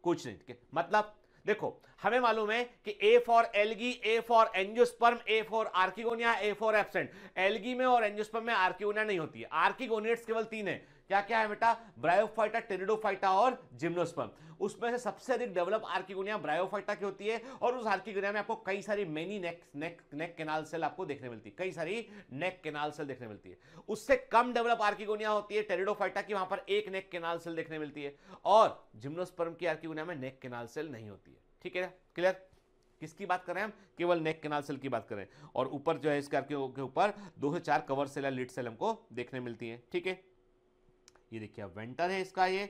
कुछ नहीं, ठीक है। मतलब देखो हमें मालूम है कि A for algae, A for angiosperm, A for archegonia, A for absent. Algae में और एंजियोस्पर्म में आर्किगोनिया नहीं होती है। आर्किगोनियट्स केवल 3 है, क्या क्या है बेटा, ब्रायोफाइटा, टेरिडोफाइटा और जिम्नोस्पर्म। उसमें से सबसे अधिक डेवलप आर्किगोनिया ब्रायोफाइटा की होती है, और उस आर्किगोनिया में आपको कई सारी मेनी नेक कैनाल सेल आपको देखने मिलती है, कई सारी नेक कैनाल सेल देखने मिलती है। उससे कम डेवलप आर्किगोनिया होती है टेरिडोफाइटा की, वहां पर एक नेक कैनाल सेल देखने मिलती है, और जिम्नोस्पर्म की आर्किगोनिया में नेक कैनाल सेल नहीं होती है, ठीक है। क्लियर, किसकी बात कर रहे हैं हम, केवल नेक कैनाल सेल की बात कर रहे हैं। और ऊपर जो है इसके के ऊपर 2 से 4 कवर सेल या लिड सेल हमको देखने मिलती है, ठीक है। ये देखिए वेंटर है इसका, ये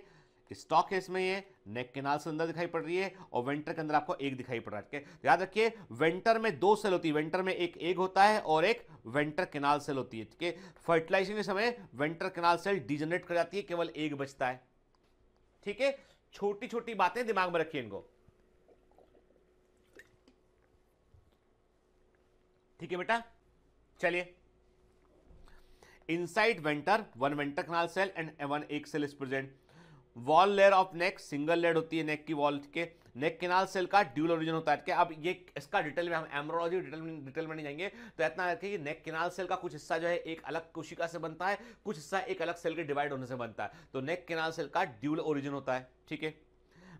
स्टॉक है इसमें, ये नेक केनाल से अंदर दिखाई पड़ रही है और वेंटर के अंदर आपको एग दिखाई पड़ रहा है। तो याद रखिए वेंटर में 2 सेल होती है, वेंटर में एक एग होता है और एक वेंटर केनाल सेल होती है। ठीक है, फर्टिलाइजेशन के समय वेंटर केनाल सेल डिजेनरेट कर जाती है, केवल एग बचता है। ठीक है, छोटी छोटी बातें दिमाग में रखिए इनको। ठीक है बेटा, चलिए। Inside venter 1 venter canal cell and 1 egg cell is present. Wall layer of neck, single layer होती है नेक की वॉल के। नेक कैनाल सेल का ड्यूल ओरिजिन होता है। अब ये इसका डिटेल में हम एम्ब्रोलॉजी डिटेल में नहीं जाएंगे, तो इतना रखिए कि नेक कैनाल सेल का कुछ हिस्सा जो है एक अलग कोशिका से बनता है, कुछ हिस्सा एक अलग सेल के डिवाइड होने से बनता है। तो नेक कैनाल सेल का ड्यूल ओरिजिन होता है। ठीक है,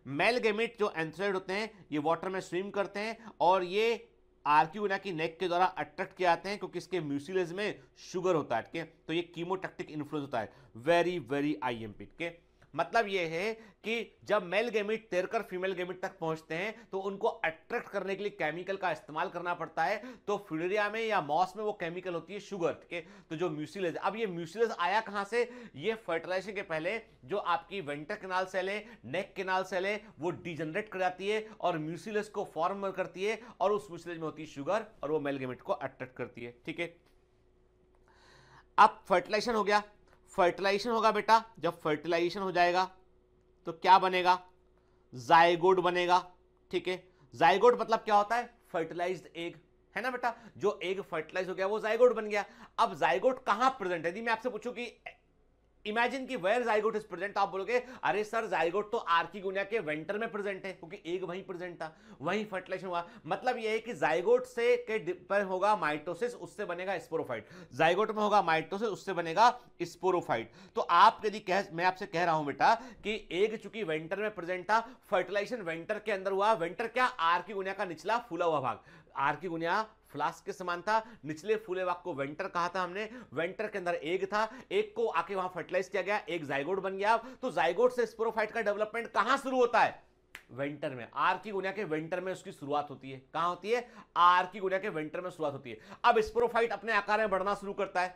मेल गैमेट जो एंथ्राइड होते हैं ये वाटर में स्विम करते हैं और ये आर्कियोगोनिया की नेक के द्वारा अट्रैक्ट किए जाते हैं क्योंकि इसके म्यूसिलेज में शुगर होता है। ठीक है, तो ये कीमोटैक्टिक इन्फ्लुएंस होता है। Very very IMP. ठीक है, मतलब ये है कि जब मेल गैमेट तैरकर फीमेल गैमेट तक पहुंचते हैं तो उनको अट्रैक्ट करने के लिए केमिकल का इस्तेमाल करना पड़ता है। तो फ्यूलेरिया में या मॉस में वो केमिकल होती है शुगर। ठीक है, तो जो म्यूसिलेज, अब ये म्यूसिलेज आया कहां से? ये फर्टिलाइजेशन के पहले जो आपकी वेंटर कैनाल सेल है, नेक कैनाल सेल है, वो डिजेनरेट कर जाती है और म्यूसिलेज को फॉर्म करती है और उस म्यूसिलेज में होती है शुगर और वो मेल गैमेट को अट्रैक्ट करती है। ठीक है, अब फर्टिलाइजेशन हो गया। फर्टिलाइजेशन होगा बेटा, जब फर्टिलाइजेशन हो जाएगा तो क्या बनेगा? जाइगोट बनेगा। ठीक है, जाइगोट मतलब क्या होता है? फर्टिलाइज्ड एग, है ना बेटा। जो एग फर्टिलाइज हो गया वो जाइगोट बन गया। अब जाइगोट कहां प्रेजेंट है? यदि मैं आपसे पूछूं कि इमेजिन कि वेयर जाइगोट इज प्रेजेंट, आप बोलोगे अरे सर जाइगोट तो आर्किगोनिया के वेंटर में प्रेजेंट है क्योंकि एग वहीं प्रेजेंट था, वहीं फर्टिलाइजेशन हुआ। मतलब यह है कि जाइगोट से के पर होगा माइटोसिस, उससे बनेगा स्पोरोफाइट। जाइगोट में होगा माइटोसिस, उससे बनेगा स्पोरोफाइट। तो आप यदि मैं आपसे कह रहा हूं बेटा कि एग चूंकि वेंटर में प्रेजेंट था, फर्टिलाइजेशन वेंटर के अंदर हुआ। वेंटर क्या? आर्किगोनिया का निचला फूला हुआ भाग। आर्किगोनिया फ्लास्क के समान था, निचले फूले भाग को वेंटर कहा था हमने। वेंटर के अंदर एग था, एग को आके वहां फर्टिलाइज किया गया, एक जाइगोट बन गया। तो जाइगोट से स्पोरोफाइट का डेवलपमेंट कहां शुरू होता है? वेंटर में। आर्किगोनिया के वेंटर में उसकी शुरुआत होती है। कहां होती है? आर्किगोनिया के वेंटर में शुरुआत होती है। अब स्पोरोफाइट अपने आकार में बढ़ना शुरू करता है।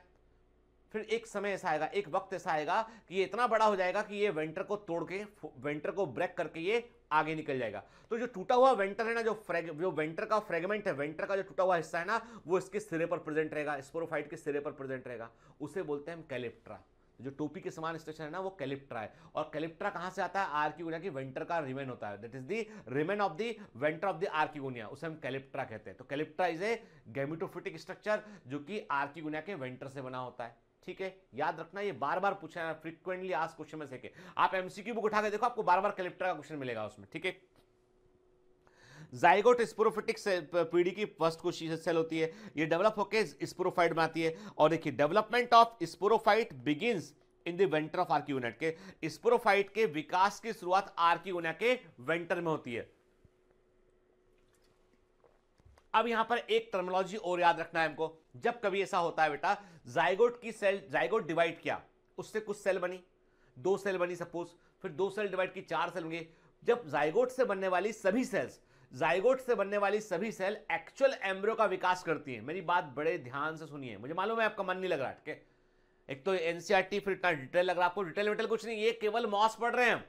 फिर एक समय ऐसा आएगा, एक वक्त ऐसा आएगा कि ये इतना बड़ा हो जाएगा कि ये वेंटर को तोड़ के, वेंटर को ब्रेक करके ये आगे निकल जाएगा। तो जो टूटा हुआ वेंटर है ना, जो वेंटर का फ्रेगमेंट है, वेंटर का जो टूटा हुआ हिस्सा है ना, वो इसके सिरे पर प्रेजेंट रहेगा, स्पोरोफाइट के सिरे पर प्रेजेंट रहेगा। उसे बोलते हैं हम कैलिप्ट्रा। जो टोपी के समान स्ट्रक्चर है ना, वो कैलिप्ट्रा है। और कैलिप्ट्रा कहां से आता है? आर्किगोनिया की वेंटर का रिमेन होता है। That is the remain of the venter of the archegonia, उसे हम कैलिप्ट्रा कहते हैं। तो calyptra is a gametophytic structure जो कि आर्किगोनिया के वेंटर से बना होता है। ठीक है, याद रखना, ये बार बार पूछा है, फ्रीक्वेंटली आस्क्ड क्वेश्चन में से के। आप एमसीक्यू बुक उठा के देखो, आपको बार बार कैलिप्ट्रा का क्वेश्चन मिलेगा उसमें। ठीक है, जाइगोट स्पोरोफिटिक पीढ़ी की फर्स्ट कोशिश सेल होती है, ये डेवलप होकर स्पोरोफाइट बनाती है। और देखिए development of sporophyte begins in the venter of archegonia के। स्पोरोफाइट के विकास की शुरुआत आर्किगोनिया के वेंटर में होती है। अब यहां पर एक टर्मिनोलॉजी और याद रखना है हमको। जब कभी ऐसा होता है बेटा, जाइगोट की सेल, जाइगोट डिवाइड किया, उससे कुछ सेल बनी, 2 सेल बनी सपोज, फिर 2 सेल डिवाइड की 4 सेल होंगे। जब जाइगोट से बनने वाली सभी सेल्स, जाइगोट से बनने वाली सभी सेल एक्चुअल एम्ब्रियो का विकास करती हैं। मेरी बात बड़े ध्यान से सुनिए, मुझे मालूम है आपका मन नहीं लग रहा। ठीक है, एक तो एनसीईआरटी, फिर इतना डिटेल लग रहा है आपको। डिटेल कुछ नहीं, ये केवल मॉस पढ़ रहे हैं हम।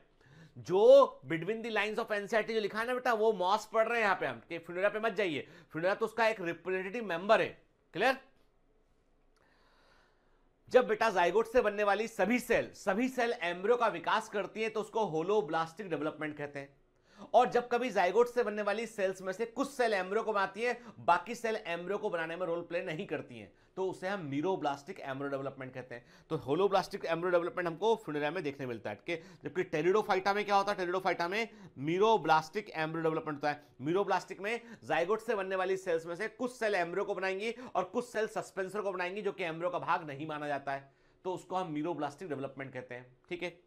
जो between the lines of NCERT जो लिखा है ना बेटा, वो मॉस पढ़ रहे हैं यहां पे हम। फ्यूनेरा पे मत जाइए, फ्यूनेरा तो उसका एक रिप्रेजेंटेटिव मेंबर है। क्लियर? जब बेटा जाइगोट से बनने वाली सभी सेल एम्ब्रियो का विकास करती है तो उसको होलोब्लास्टिक डेवलपमेंट कहते हैं। और जब कभी जाइगोट से बनने वाली सेल्स में से कुछ सेल एम्ब्रियो को बनाती है, बाकी सेल एम्ब्रियो को बनाने में रोल प्ले नहीं करती हैं, तो उसे हम मीरोब्लास्टिक एम्ब्रियो डेवलपमेंट कहते हैं। तो होलोब्लास्टिक एम्ब्रियो डेवलपमेंट हमको फ्यूनेरा में देखने मिलता है। जबकि टेरिडोफाइटा में क्या होता है? टेरिडोफाइटा में मीरोब्लास्टिक एम्ब्रियो डेवलपमेंट होता है। मीरोब्लास्टिक में जाइगोट से बनने वाली सेल्स में से कुछ सेल एम्ब्रियो को बनाएंगी और कुछ सेल सस्पेंसर को बनाएंगी, जो कि एम्ब्रियो का भाग नहीं माना जाता है, तो उसको हम मीरोब्लास्टिक डेवलपमेंट कहते हैं। ठीक है,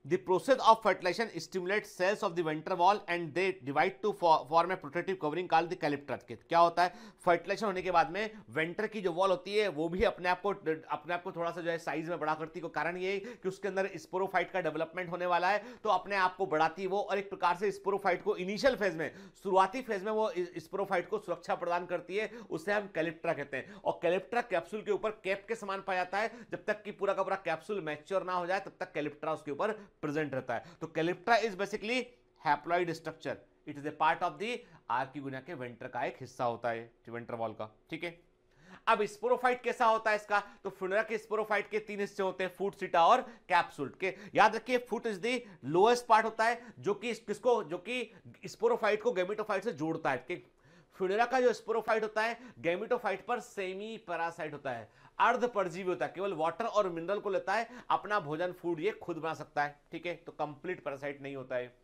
The process of fertilization stimulates cells of the ventral wall and they divide to form a protective covering called the calyptra. क्या होता है, फर्टिलाइजेशन होने के बाद में वेंटर की जो वॉल होती है वो भी अपने आप को थोड़ा सा जो है साइज में बड़ा करती है। कारण ये कि उसके अंदर स्पोरोफाइट का डेवलपमेंट होने वाला है, तो अपने आप को बढ़ाती है वो, और एक प्रकार से स्पोरोफाइट को इनिशियल फेज में, शुरुआती फेज में वो स्पोरोफाइट को सुरक्षा प्रदान करती है, उसे हम कैलिप्ट्रा कहते हैं। और कैलिप्ट्रा कैप्सूल के ऊपर कैप के समान पाया जाता है, जब तक कि पूरा का पूरा कैप्सूल मैच्योर ना हो जाए तब तक कैलिप्ट्रा उसके ऊपर प्रेजेंट रहता है। तो calyptra is basically haploid structure, it is A part of the archegonia के वेंटर का एक हिस्सा होता है, वेंटर वॉल का। ठीक है, अब स्पोरोफाइट कैसा होता है इसका, तो फुनेरा के स्पोरोफाइट के 3 हिस्से होते हैं, फुट, सीटा और कैप्सूल के। याद रखिए foot is the lowest part होता है जो कि स्पोरोफाइट को गैमेटोफाइट से जोड़ता है। फुनेरा का जो स्पोरोफाइट होता है गैमेटोफाइट पर सेमी पैरासाइट होता है, अर्ध परजीवी होता है, केवल वाटर और मिनरल को लेता है, अपना भोजन फूड ये खुद बना सकता है। ठीक है, तो कंप्लीट पैरासाइट नहीं होता है।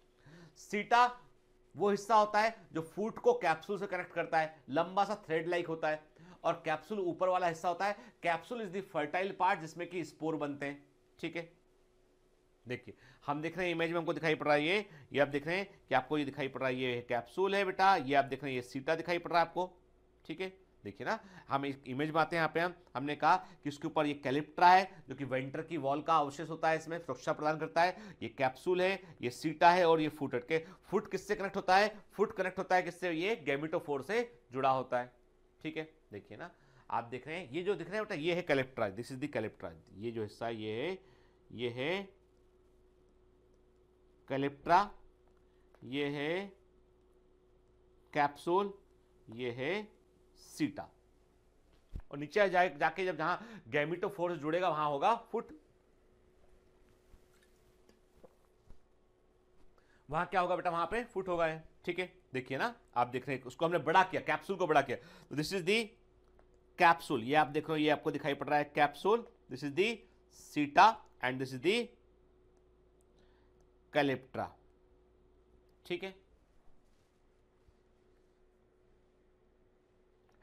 सीटा वो हिस्सा होता है जो फूड को कैप्सूल से कनेक्ट करता है, लंबा सा थ्रेड लाइक होता है। और कैप्सूल ऊपर वाला हिस्सा होता है, capsule is the fertile part जिसमें कि स्पोर बनते हैं। ठीक है, देखिए हम देख रहे हैं इमेज में हमको दिखाई पड़ रहा है ये आप देख रहे हैं कि आपको ये दिखाई पड़ रहा है, ये कैप्सूल है बेटा, ये आप देख रहे हैं ये सीटा दिखाई पड़ रहा है आपको। ठीक है, देखिए ना, हम इमेज में आते हैं। यहाँ पे हमने कहा कि उसके ऊपर ये कैलिप्ट्रा है जो कि वेंटर की वॉल का अवशेष होता है, इसमें सुरक्षा प्रदान करता है। ये कैप्सूल है, ये सीटा है और ये फुट के। फुट किससे कनेक्ट होता है, फुट कनेक्ट होता है किससे, ये गैमेटोफोर से जुड़ा होता है। ठीक है, देखिए ना, आप देख रहे हैं ये जो दिख रहे हैं बेटा, ये है calyptra, this is the calyptra. ये जो हिस्सा ये है कैलिप्ट्रा, ये है कैप्सूल, ये है सीटा। और नीचे जाके जब जहां गैमेटोफोर जुड़ेगा वहां होगा फुट, वहां क्या होगा बेटा, वहां पे फुट होगा। ठीक है, देखिए ना, आप देख रहे हैं उसको हमने बड़ा किया, कैप्सूल को बड़ा किया, तो दिस इज दी कैप्सूल। ये आप देख रहे हो, ये आपको दिखाई पड़ रहा है कैप्सूल, दिस इज दी सीटा and this is the calyptra. ठीक है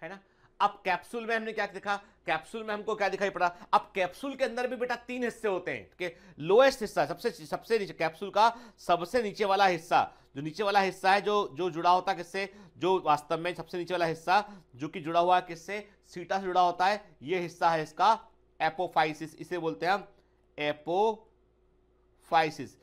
ना। अब कैप्सूल में हमने क्या देखा, कैप्सूल में हमको क्या दिखाई पड़ा, अब कैप्सूल के अंदर भी बेटा 3 हिस्से होते हैं। ठीक है, लोएस्ट हिस्सा सबसे नीचे, कैप्सूल का सबसे नीचे वाला हिस्सा, जो नीचे वाला हिस्सा है जो जुड़ा होता है किससे, जो वास्तव में सबसे नीचे वाला हिस्सा जो कि जुड़ा हुआ है किससे, सीटा से जुड़ा होता है, ये हिस्सा है इसका एपोफाइसिस, इसे बोलते हैं हम एपोफाइसिस।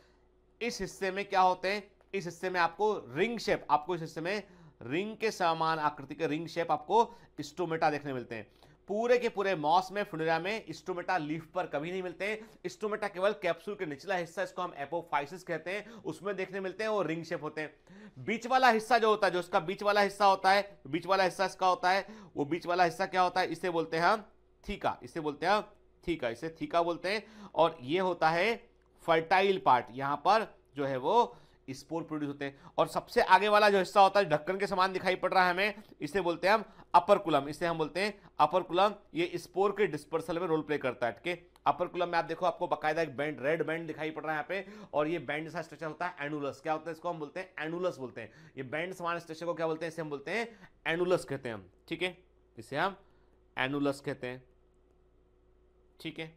इस हिस्से में क्या होते हैं, इस हिस्से में आपको रिंग शेप, आपको इस हिस्से में रिंग के समान आकृति के रिंग शेप आपको स्टोमेटा देखने मिलते हैं। पूरे के पूरे मॉस में, फुनेरा में स्टोमेटा लीफ पर कभी नहीं मिलते हैं। स्टोमेटा केवल कैप्सूल के निचला हिस्सा, इसको हम एपोफाइसिस कहते हैं, उसमें देखने मिलते हैं, और रिंग शेप होते हैं। बीच वाला हिस्सा जो होता है, जो इसका बीच वाला हिस्सा होता है, बीच वाला हिस्सा इसका होता है, वो बीच वाला हिस्सा क्या होता है, इसे बोलते हैं हम थीका, इसे बोलते हैं थीका, इसे थीका बोलते हैं। और ये होता है फर्टाइल पार्ट, यहां पर जो है वो स्पोर प्रोड्यूस होते हैं। और सबसे आगे वाला जो हिस्सा होता है, ढक्कन के समान दिखाई पड़ रहा है हमें, इसे बोलते हैं हम अपरकुलम, इसे हम बोलते हैं अपरकुलम। ये स्पोर के डिस्पर्सल में रोल प्ले करता है। ठीक है, अपरकुलम में आप देखो, आपको बकायदा एक बैंड, रेड बैंड दिखाई पड़ रहा है यहाँ पे, और ये बैंड जैसा स्ट्रक्चर होता है एनुलस। क्या होता है, इसको हम बोलते हैं एनुलस बोलते हैं। ये बैंड समान स्ट्रक्चर को क्या बोलते हैं, इसे हम बोलते हैं एनुलस कहते हैं हम। ठीक है, इसे हम एनुलस कहते हैं। ठीक है,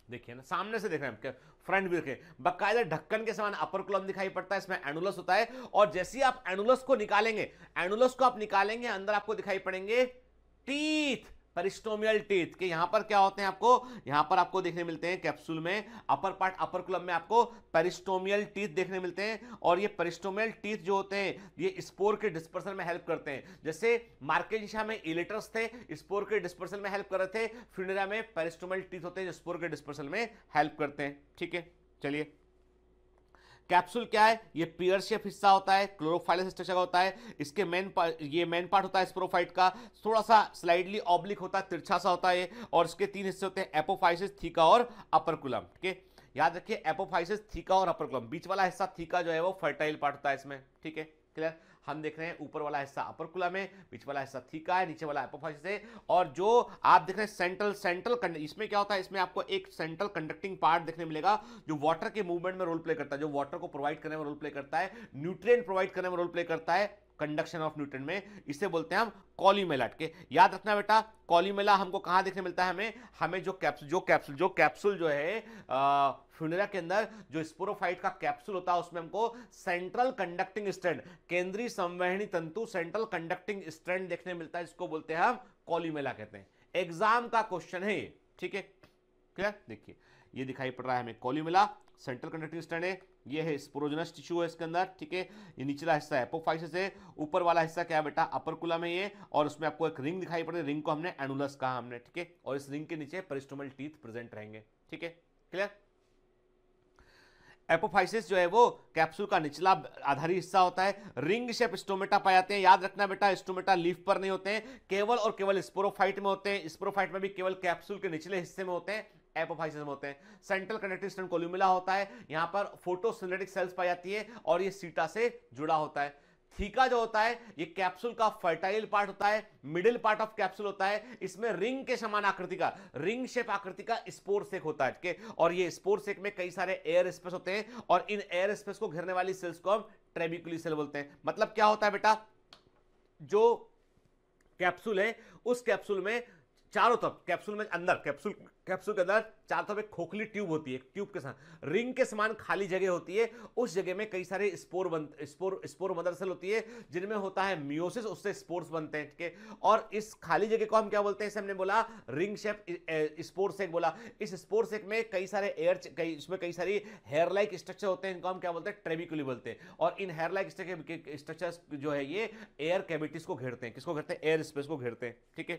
देखिए ना, सामने से देख रहे हैं हम, फ्रंट व्यू के बकायदा ढक्कन के समान अपरकुलम दिखाई पड़ता है, इसमें एनुलस होता है। और जैसे ही आप एनुलस को निकालेंगे, एनुलस को आप निकालेंगे, अंदर आपको दिखाई पड़ेंगे टीथ, पेरिस्टोमियल टीथ के। यहां पर क्या होते हैं, आपको यहां पर आपको देखने मिलते हैं कैप्सूल में, अपर पार्ट अपरकुलम में आपको पेरिस्टोमियल टीथ देखने मिलते हैं। और ये पेरिस्टोमियल टीथ जो होते हैं, ये स्पोर के डिस्पर्सल में हेल्प करते हैं। जैसे मार्केजिया में इलेटर्स थे, स्पोर के डिस्पर्सल में हेल्प कर रहे थे, फ्यूनेरा में पेरिस्टोमियल टीथ होते हैं जो स्पोर के डिस्पर्सल में हेल्प करते हैं। ठीक है, चलिए, कैप्सूल क्या है, ये पियर शेप हिस्सा होता है, क्लोरोफाइलस स्ट्रक्चर का होता है। इसके मेन पार्ट होता है स्पोरोफाइट का, थोड़ा सा स्लाइडली ऑब्लिक होता है, तिरछा सा होता है। और इसके 3 हिस्से होते हैं, एपोफाइसिस, थीका और अपरकुलम। ठीक है, याद रखिए एपोफाइसिस, थीका और अपरकुलम। बीच वाला हिस्सा थीका जो है वो फर्टाइल पार्ट होता है इसमें। ठीक है, क्लियर। हम देख रहे हैं ऊपर वाला हिस्सा अपरकुलम है, बीच वाला हिस्सा थीका है, नीचे वाला एपोफाइसिस है। और जो आप देख रहे हैं सेंट्रल इसमें क्या होता है, इसमें आपको एक सेंट्रल कंडक्टिंग पार्ट देखने मिलेगा जो वाटर के मूवमेंट में रोल प्ले करता है, जो वाटर को प्रोवाइड करने में रोल प्ले करता है, न्यूट्रिएंट प्रोवाइड करने में रोल प्ले करता है, कंडक्शन ऑफ न्यूट्रिएंट में। इसे बोलते हैं हम कॉलीमेला। के याद रखना बेटा, कॉलीमेला हमको कहां देखने मिलता है, हमें जो कैप्सूल जो है फ्यूनेरा के अंदर जो स्पोरोफाइट का कैप्सूल होता है उसमें हमको सेंट्रल कंडक्टिंग स्ट्रैंड, केंद्रीय संवहनी तंतु, सेंट्रल कंडक्टिंग स्ट्रैंड देखने मिलता है, जिसको बोलते हैं हम कोल्यूमेला कहते हैं। एग्जाम का क्वेश्चन है ये, ठीक है, क्लियर। देखिए ये दिखाई पड़ रहा है हमें कोल्यूमेला, सेंट्रल कंडक्टिंग स्ट्रैंड है, ये है स्पोरोजेनस टिश्यू है इसके अंदर, ठीक है। ये निचला हिस्सा एपोफाइसिस है, ऊपर वाला हिस्सा क्या है बेटा, अपर्कुलम है ये, और उसमें आपको एक रिंग दिखाई पड़ रही है, रिंग को हमने एनुलस कहा हमने, ठीक है। और इस रिंग के नीचे पेरिस्टोमल टीथ प्रेजेंट रहेंगे, ठीक है, क्लियर। एपोफाइसिस जो है वो कैप्सूल का निचला आधारी हिस्सा होता है। रिंग शेप स्टोमेटा पाए जाते हैं, याद रखना बेटा स्टोमेटा लीफ पर नहीं होते हैं, केवल और केवल स्पोरोफाइट में होते हैं। स्पोरोफाइट में भी केवल कैप्सूल के निचले हिस्से में होते हैं, एपोफाइसिस में होते हैं। सेंट्रल कंडक्टिंग स्ट्रैंड कोल्यूमेला होता है, यहां पर फोटोसिंथेटिक सेल्स पाई जाती है और ये सीटा से जुड़ा होता है। थीका जो होता है ये कैप्सूल का फर्टाइल पार्ट होता है, मिडिल पार्ट ऑफ कैप्सूल होता है, इसमें रिंग के समान आकृति का, रिंग शेप आकृति का स्पोर सेक होता है, ठीक है। और ये स्पोर सेक में कई सारे एयर स्पेस होते हैं और इन एयर स्पेस को घेरने वाली सेल्स को हम ट्रेबिकुली सेल बोलते हैं। मतलब क्या होता है बेटा, जो कैप्सूल है उस कैप्सूल में चारों तरफ, कैप्सूल में अंदर, कैप्सूल के अंदर चारों तरफ एक खोखली ट्यूब होती है, ट्यूब के साथ रिंग के समान खाली जगह होती है, उस जगह में कई सारे स्पोर मदर सेल होती है जिनमें होता है मियोसिस, उससे स्पोर्स बनते हैं, ठीक है। और इस खाली जगह को हम क्या बोलते हैं, इसे हमने बोला रिंग शेप स्पोर सेक बोला। इस स्पोर सेक में कई सारे इसमें कई सारी हेयर लाइक स्ट्रक्चर होते हैं, इनको हम क्या बोलते हैं, ट्रेबिकुली बोलते हैं। और इन हेयर लाइक स्ट्रक्चर्स जो है ये एयर कैविटीज को घेरते हैं, किसको घेरते हैं, एयर स्पेस को घेरते हैं, ठीक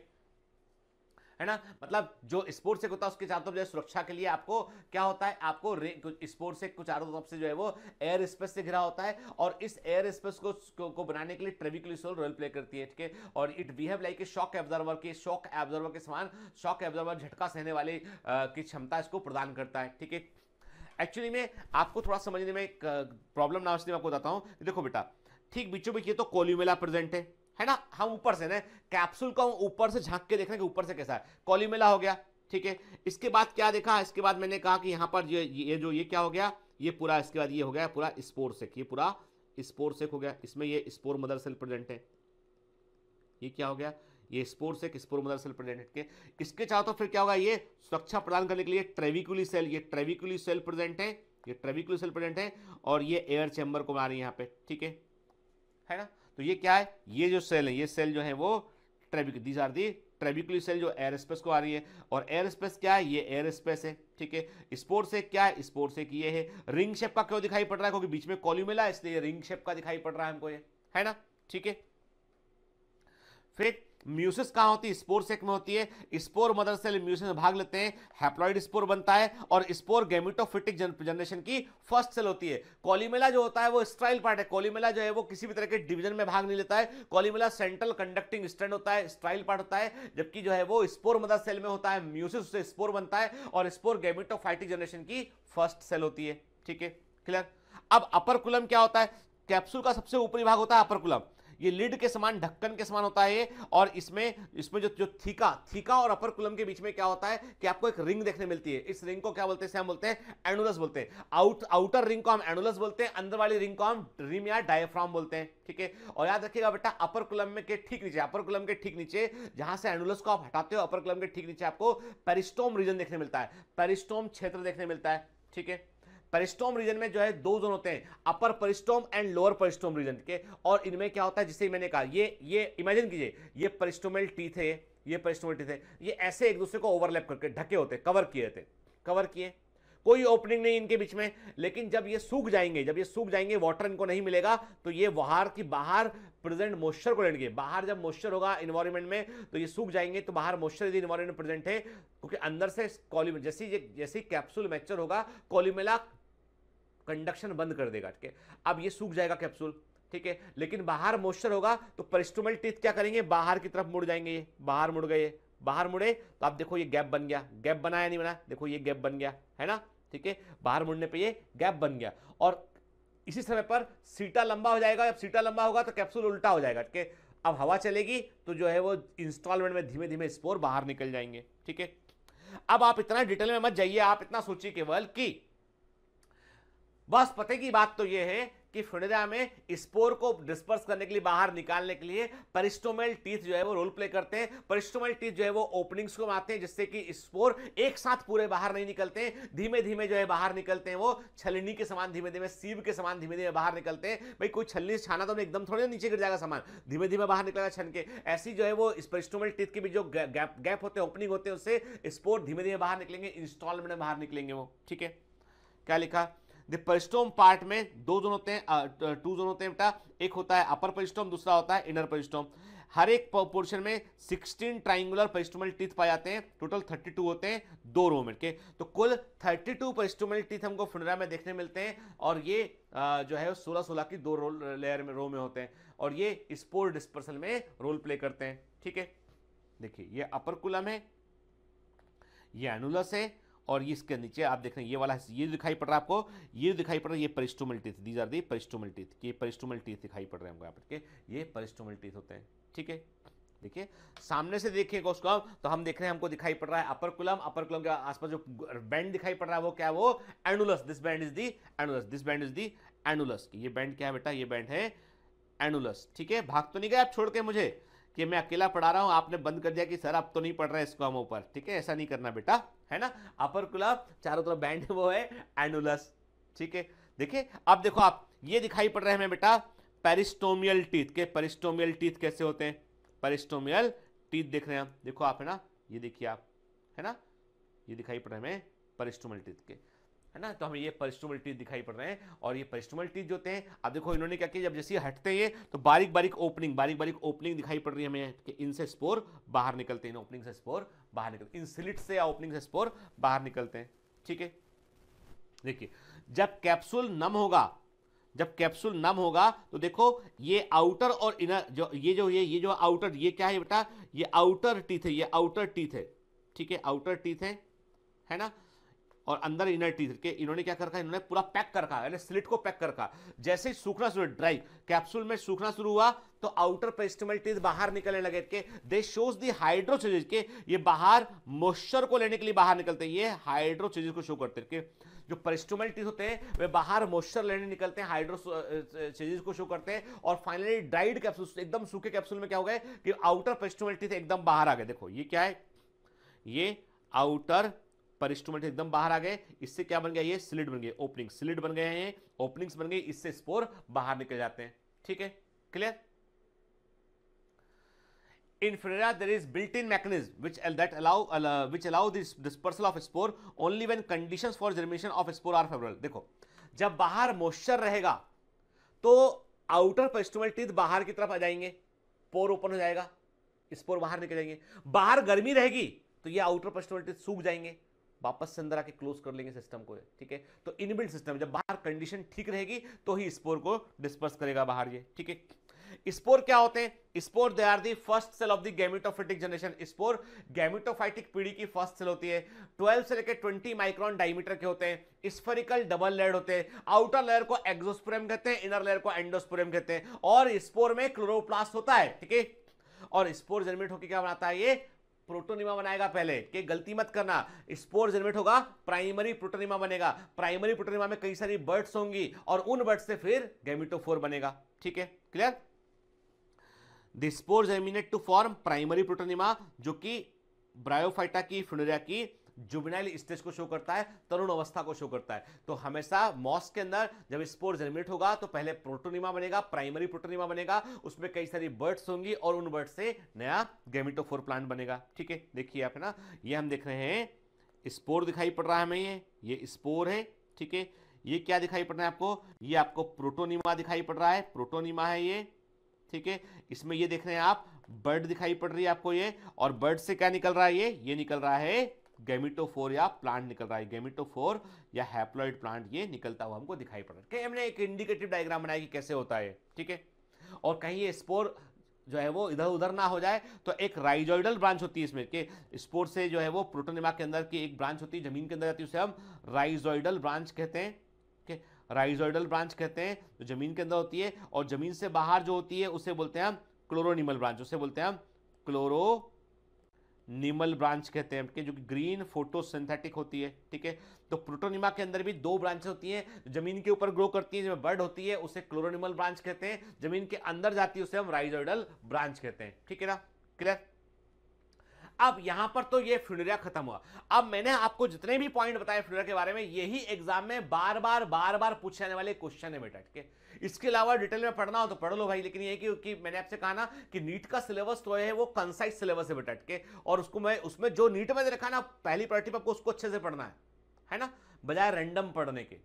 है ना। मतलब जो स्पोर सेक होता है उसके चारों तरफ जो है सुरक्षा के लिए आपको क्या होता है, आपको स्पोर सेक को चारों तरफ से जो है वो एयर स्पेस से घिरा होता है और इस एयर स्पेस को बनाने के लिए ट्रेबिकुली सेल रोल प्ले करती है, ठीक है। और it behave like a shock absorber के समान, शॉक एब्जॉर्बर झटका सहने वाली की क्षमता इसको प्रदान करता है, ठीक है। एक्चुअली में आपको थोड़ा समझने में एक प्रॉब्लम ना, इसलिए मैं आपको बताता हूं। देखो बेटा, ठीक बीचों बीच ये तो कोल्यूमेला प्रेजेंट है ना, हम ऊपर से ना कैप्सूल को ऊपर से झांक के देख रहे हैं कि ऊपर से कैसा है, कोल्यूमेला हो गया, ठीक है। इसके बाद क्या देखा, इसके बाद मैंने कहा कि यहां पर ये क्या हो गया, ये पूरा, इसके बाद ये हो गया पूरा स्पोर सेक, ये पूरा स्पोर सेक हो गया, इसमें ये स्पोर मदर सेल प्रेजेंट है, ये क्या हो गया, ये स्पोर सेक, स्पोर मदर सेल प्रेजेंट है। इसके चाहो तो फिर क्या होगा, ये सुरक्षा प्रदान करने के लिए ट्रेबिकुली सेल, ये ट्रेबिकुली सेल प्रेजेंट है, ये ट्रेबिकुली सेल प्रेजेंट है और ये एयर चैम्बर को बना रही है यहाँ पे, ठीक है ना। तो ये क्या है, ये जो सेल है, ये सेल जो है वो these are the trabeculae cell जो एयर स्पेस को आ रही है। और एयर स्पेस क्या है, ये एयर स्पेस है, ठीक है। स्पोर सेक क्या है, स्पोर सेक ये है। रिंग शेप का क्यों दिखाई पड़ रहा है, क्योंकि बीच में कोल्यूमेला है इसलिए रिंग शेप का दिखाई पड़ रहा है हमको, ये है ना, ठीक है। फिर म्यूसिस कहां होती है, स्पोर सेक में होती है। स्पोर मदर सेल म्यूसिस में भाग लेते हैं, हैप्लॉइड स्पोर बनता है और स्पोर गैमेटोफिटिक जनरेशन की फर्स्ट सेल होती है। कोल्यूमेला जो होता है वो स्ट्राइल पार्ट है, कोल्यूमेला जो है वो किसी भी तरह के डिवीजन में भाग नहीं लेता है। कोल्यूमेला सेंट्रल कंडक्टिंग स्ट्रैंड होता है, स्ट्राइल पार्ट होता है, जबकि जो है वो स्पोर मदर सेल में होता है म्यूसिस, उससे स्पोर बनता है और स्पोर गैमेटोफाइटिक जनरेशन की फर्स्ट सेल होती है, ठीक है, क्लियर। अब अपर्कुलम क्या होता है, कैप्सूल का सबसे ऊपरी भाग होता है अपर्कुलम, ये लिड के समान, ढक्कन के समान होता है ये। और इसमें जो थीका और अपर्कुलम के बीच में क्या होता है कि आपको एक रिंग देखने मिलती है। इस रिंग को क्या बोलते हैं, हम बोलते हैं एनुलस बोलते हैं। आउटर रिंग को हम एनुलस बोलते हैं, अंदर वाली रिंग को हम रिम या डायफ्राम बोलते हैं, ठीक है। और याद रखिएगा बेटा, अपर्कुलम के ठीक नीचे जहां से एनुलस को आप हटाते हो, अपर्कुलम के ठीक नीचे आपको पेरिस्टोम रीजन देखने मिलता है, पेरिस्टोम क्षेत्र देखने मिलता है, ठीक है। पेरिस्टोम रीजन में जो है दो जोन होते हैं, upper peristome and lower peristome region के। और इनमें क्या होता है, जिसे मैंने कहा, ये इमेजिन कीजिए, ये पेरिस्टोमल टीथ है, ये पेरिस्टोमल टीथ है, ये ऐसे एक दूसरे को ओवरलैप करके ढके होते, कवर किए, कोई ओपनिंग नहीं इनके बीच में। लेकिन जब ये सूख जाएंगे, वाटर इनको नहीं मिलेगा, तो ये बाहर प्रेजेंट मॉइस्चर को लेंगे। बाहर जब मॉइस्चर होगा इन्वायरमेंट में तो ये सूख जाएंगे, तो बाहर मॉइस्चर यदि इन्वायरमेंट में प्रेजेंट है, क्योंकि अंदर से जैसे कैप्सूल मैच्योर होगा, कोल्यूमेला कंडक्शन बंद कर देगा, ठीक है। अब ये सूख जाएगा कैप्सूल, ठीक है, लेकिन बाहर मॉइस्चर होगा तो पेरिस्टोमल टीथ क्या करेंगे, बाहर की तरफ मुड़ जाएंगे, ये बाहर मुड़े तो आप देखो ये गैप बन गया, गैप बनाया नहीं बना, देखो ये गैप बन गया, है ना, ठीक है। बाहर मुड़ने पे ये गैप बन गया और इसी समय पर सीटा लंबा हो जाएगा। जब सीटा लंबा होगा तो कैप्सूल उल्टा हो जाएगा, ठीक है। अब हवा चलेगी तो जो है वो इंस्टॉलमेंट में धीमे धीमे स्पोर बाहर निकल जाएंगे, ठीक है। अब आप इतना डिटेल में मत जाइए, आप इतना सोचिए केवल कि बस पते की बात तो यह है कि फुनेरा में स्पोर को डिस्पर्स करने के लिए, बाहर निकालने के लिए पेरिस्टोमियल टीथ जो है वो रोल प्ले करते हैं। पेरिस्टोमियल टीथ जो है वो ओपनिंग्स को मारते हैं जिससे कि स्पोर एक साथ पूरे बाहर नहीं निकलते हैं, धीमे धीमे जो है बाहर निकलते हैं, वो छलनी के समान धीमे धीमे, सीव के समान धीमे धीमे बाहर निकलते हैं। भाई कोई छलनी से छाना तो एकदम थोड़ी नीचे गिर जाएगा सामान, धीमे धीमे बाहर निकलेगा छन के। ऐसी जो है वो इस पेरिस्टोमियल टीथ के भी जो गैप होते हैं, ओपनिंग होते हैं, उससे स्पोर धीमे धीमे बाहर निकलेंगे, इंस्टॉलमेंट में बाहर निकलेंगे वो। ठीक है, क्या लिखा? द पेरिस्टोम पार्ट में दो जोन होते हैं, टू जोन होते हैं बेटा। एक होता है अपर पेरिस्टोम, दूसरा होता है इनर पेरिस्टोम। हर एक पोर्शन में 16 ट्राइंगुलर पेरिस्टोमियल टीथ पाए जाते हैं, टोटल 32 होते हैं, 2 रो में के। तो कुल 32 पेरिस्टोमियल टीथ हमको फुनेरा में देखने मिलते हैं, और ये जो है 16-16 की 2 लेयर में, रो में होते हैं, और ये स्पोर डिस्पर्सल में रोल प्ले करते हैं। ठीक है, देखिए ये अपर कुलम है, ये एनुलस है, और ये इसके नीचे आप देख रहे हैं ये वाला, ये दिखाई पड़ रहा है आपको, ये दिखाई पड़ रहा है, ये peristomial teeth, these are the peristomial teeth, ये पेरिस्टोमियल टीथ दिखाई पड़ रहे हैं हमको यहाँ पर, ये पेरिस्टोमियल टीथ होते हैं। ठीक है, देखिए सामने से देखिएगा उसको तो हम देख रहे हैं, हमको दिखाई पड़ रहा है अपर कुलम के आसपास जो बैंड दिखाई पड़ रहा है वो क्या है? वो annulus. This band is the annulus, this band is the annulus. ये बैंड क्या है बेटा? ये बैंड है एनुलस। ठीक है, भाग तो नहीं गए आप छोड़ के मुझे कि मैं अकेला पढ़ा रहा हूं, आपने बंद कर दिया कि सर अब तो नहीं पढ़ रहा है इसको हम ऊपर। ठीक है, ऐसा नहीं करना बेटा, है ना। अपर कुलम, चारों तरफ बैंड वो है एनुलस। ठीक है, देखिए अब देखो आप, ये दिखाई पड़ रहे हैं हमें बेटा पेरिस्टोमियल टीथ के। पेरिस्टोमियल टीथ कैसे होते हैं? पेरिस्टोमियल टीथ देख रहे हैं हम, देखो आप, है ना, ये देखिए आप, है ना, ये दिखाई पड़ रहे हैं हमें पेरिस्टोमियल टीथ के, है ना। तो हमें ये पेरिस्टोमियल टीथ दिखाई पड़ रहे हैं, और ये पेरिस्टोमियल टीथ जो होते हैं, अब देखो इन्होंने क्या किया, जब जैसे हटते हैं तो बारीक बारीक ओपनिंग दिखाई पड़ रही है हमें कि इनसे स्पोर बाहर निकलते हैं, इन ओपनिंग से स्पोर बाहर निकलते हैं, इन स्लिट से या ओपनिंग से स्पोर बाहर निकलते हैं। ठीक है, देखिए जब कैप्सूल नम होगा तो देखो ये आउटर और इनर, ये जो आउटर, ये क्या है बेटा? ये आउटर टीथ है, ये आउटर टीथ है। ठीक है, आउटर टीथ है ना, और अंदर इनर टीथ के इन्होंने क्या कर रखा है? इन्होंने पूरा पैक कर रखा है, स्लिट को पैक कर रखा। जैसे ही सूखना शुरू, ड्राई कैप्सूल में सूखना शुरू हुआ तो आउटर पेरिस्टोमियल टीथ बाहर निकलने लगे के। दे शोज द हाइड्रोचेजिस के, ये बाहर मॉइस्चर को लेने के लिए बाहर निकलते हैं, ये हाइड्रोचेजिस को शो करते हैं। जो पेरिस्टोमियल टीथ होते हैं वे बाहर मॉइस्चर लेने निकलते हैं, हाइड्रोचेजिस को शो करते हैं, और फाइनली ड्राइड कैप्सूल, एकदम सूखे कैप्सूल में क्या हो गए कि आउटर पेरिस्टोमियल टीथ एकदम बाहर आ गए। देखो ये क्या है? ये आउटर पेरिस्टोमियल टीथ एकदम बाहर आ गए। इससे क्या बन गया? ये स्लिट बन गए, ओपनिंग स्लिट बन गए हैं, ओपनिंग्स बन गई, इससे स्पोर बाहर निकल जाते हैं। ठीक है, clear? In Furera, there is built-in mechanism which allow this dispersal of spore only when conditions for germination of spore are favorable. देखो जब बाहर मॉइस्चर रहेगा तो आउटर पेरिस्टोमियल टीथ बाहर की तरफ आ जाएंगे, पोर ओपन हो जाएगा, स्पोर बाहर निकल जाएंगे। बाहर गर्मी रहेगी तो ये आउटर पेरिस्टोमियल टीथ सूख जाएंगे, वापस से अंदर आके क्लोज कर लेंगे सिस्टम को। ठीक है, तो इनबिल्ट सिस्टम, जब बाहर कंडीशन ठीक रहेगी तो ही स्पोर को डिस्पर्स करेगा बाहर ये। ठीक है, स्पोर क्या होते हैं? Spore they are the first cell of the gametophytic generation. Spore gametophytic पीढ़ी की फर्स्ट सेल होती है। 12 से लेकर 20 माइक्रोन डायमीटर के होते हैं, स्फेरिकल डबल लेयर्ड होते हैं। आउटर लेयर को एक्सोस्पोरम कहते हैं, इनर लेयर को एंडोस्पोरम कहते हैं, और स्पोर में क्लोरोप्लास्ट होता है। ठीक है, और स्पोर जर्मिनेट होकर क्या बनाता है? ये प्रोटोनिमा बनाएगा। पहले कि गलती मत करना, स्पोर जनरेट होगा, प्राइमरी प्रोटोनिमा बनेगा। प्राइमरी प्रोटोनिमा में कई सारी बर्ड्स होंगी, और उन बर्ड्स से फिर गैमेटोफोर बनेगा। ठीक है, clear? The spore germinate to form primary protonema, जो कि ब्रायोफाइटा की, फुनेरा की जुवेनाइल स्टेज को शो करता है, तरुण अवस्था को शो करता है। तो हमेशा मॉस के अंदर जब स्पोर जर्मिनेट होगा तो पहले प्रोटोनिमा बनेगा, प्राइमरी प्रोटोनिमा बनेगा, उसमें कई सारी बर्ड्स होंगी, और उन बर्ड्स से नया गैमेटोफोर प्लांट बनेगा। ठीक है, देखिए आप, है ना, ये हम देख रहे हैं स्पोर दिखाई पड़ रहा है हमें, ये स्पोर है। ठीक है, ये क्या दिखाई पड़ रहा है आपको? ये आपको प्रोटोनिमा दिखाई पड़ रहा है, प्रोटोनिमा है ये। ठीक है, इसमें ये देख रहे हैं आप, बर्ड दिखाई पड़ रही है आपको ये, और बर्ड से क्या निकल रहा है? ये निकल रहा है गैमेटोफोर या प्लांट निकल रहा है, गैमेटोफोर या हैप्लॉइड प्लांट ये निकलता हुआ हमको दिखाई पड़ रहा है। हमने एक इंडिकेटिव डायग्राम बनाया कि कैसे होता है। ठीक है, और कहीं ये स्पोर जो है वो इधर उधर ना हो जाए तो एक राइजोइडल ब्रांच होती है इसमें, कि स्पोर से जो है वो प्रोटोनिमा के अंदर की एक ब्रांच होती है, जमीन के अंदर जाती है, उसे हम राइजोइडल ब्रांच कहते हैं। राइजोइडल ब्रांच कहते हैं, जो जमीन के अंदर होती है, और जमीन से बाहर जो होती है उसे बोलते हैं हम क्लोरोनिमल ब्रांच, उसे बोलते हैं हम क्लोरोनिमल निमल ब्रांच कहते हैं, जो कि ग्रीन फोटोसिंथेटिक होती है, ठीक है। तो प्रोटोनिमा के अंदर भी 2 ब्रांचेस होती हैं, जमीन के ऊपर ग्रो करती है, जिसमें बर्ड होती है उसे क्लोरोनिमल ब्रांच कहते हैं, जमीन के अंदर जाती है उसे हम राइजोइडल ब्रांच कहते हैं, ठीक है ना, क्लियर। अब यहां पर तो ये फ्यूनेरिया खत्म हुआ। अब मैंने आपको जितने भी पॉइंट बताए फ्यूनेरिया के बारे में, यही एग्जाम में बार बार पूछे जाने वाले क्वेश्चन है बेटा, ठीक है। इसके अलावा डिटेल में पढ़ना हो तो पढ़ लो भाई, लेकिन ये कि मैंने आपसे कहा ना कि नीट का सिलेबस तो है वो कंसाइज सिलेबस है बेटा, ठीक है। और उसमें जो नीट में रखा ना पहली प्रायोरिटी पर आपको उसको अच्छे से पढ़ना है ना, बजाय रैंडम पढ़ने के।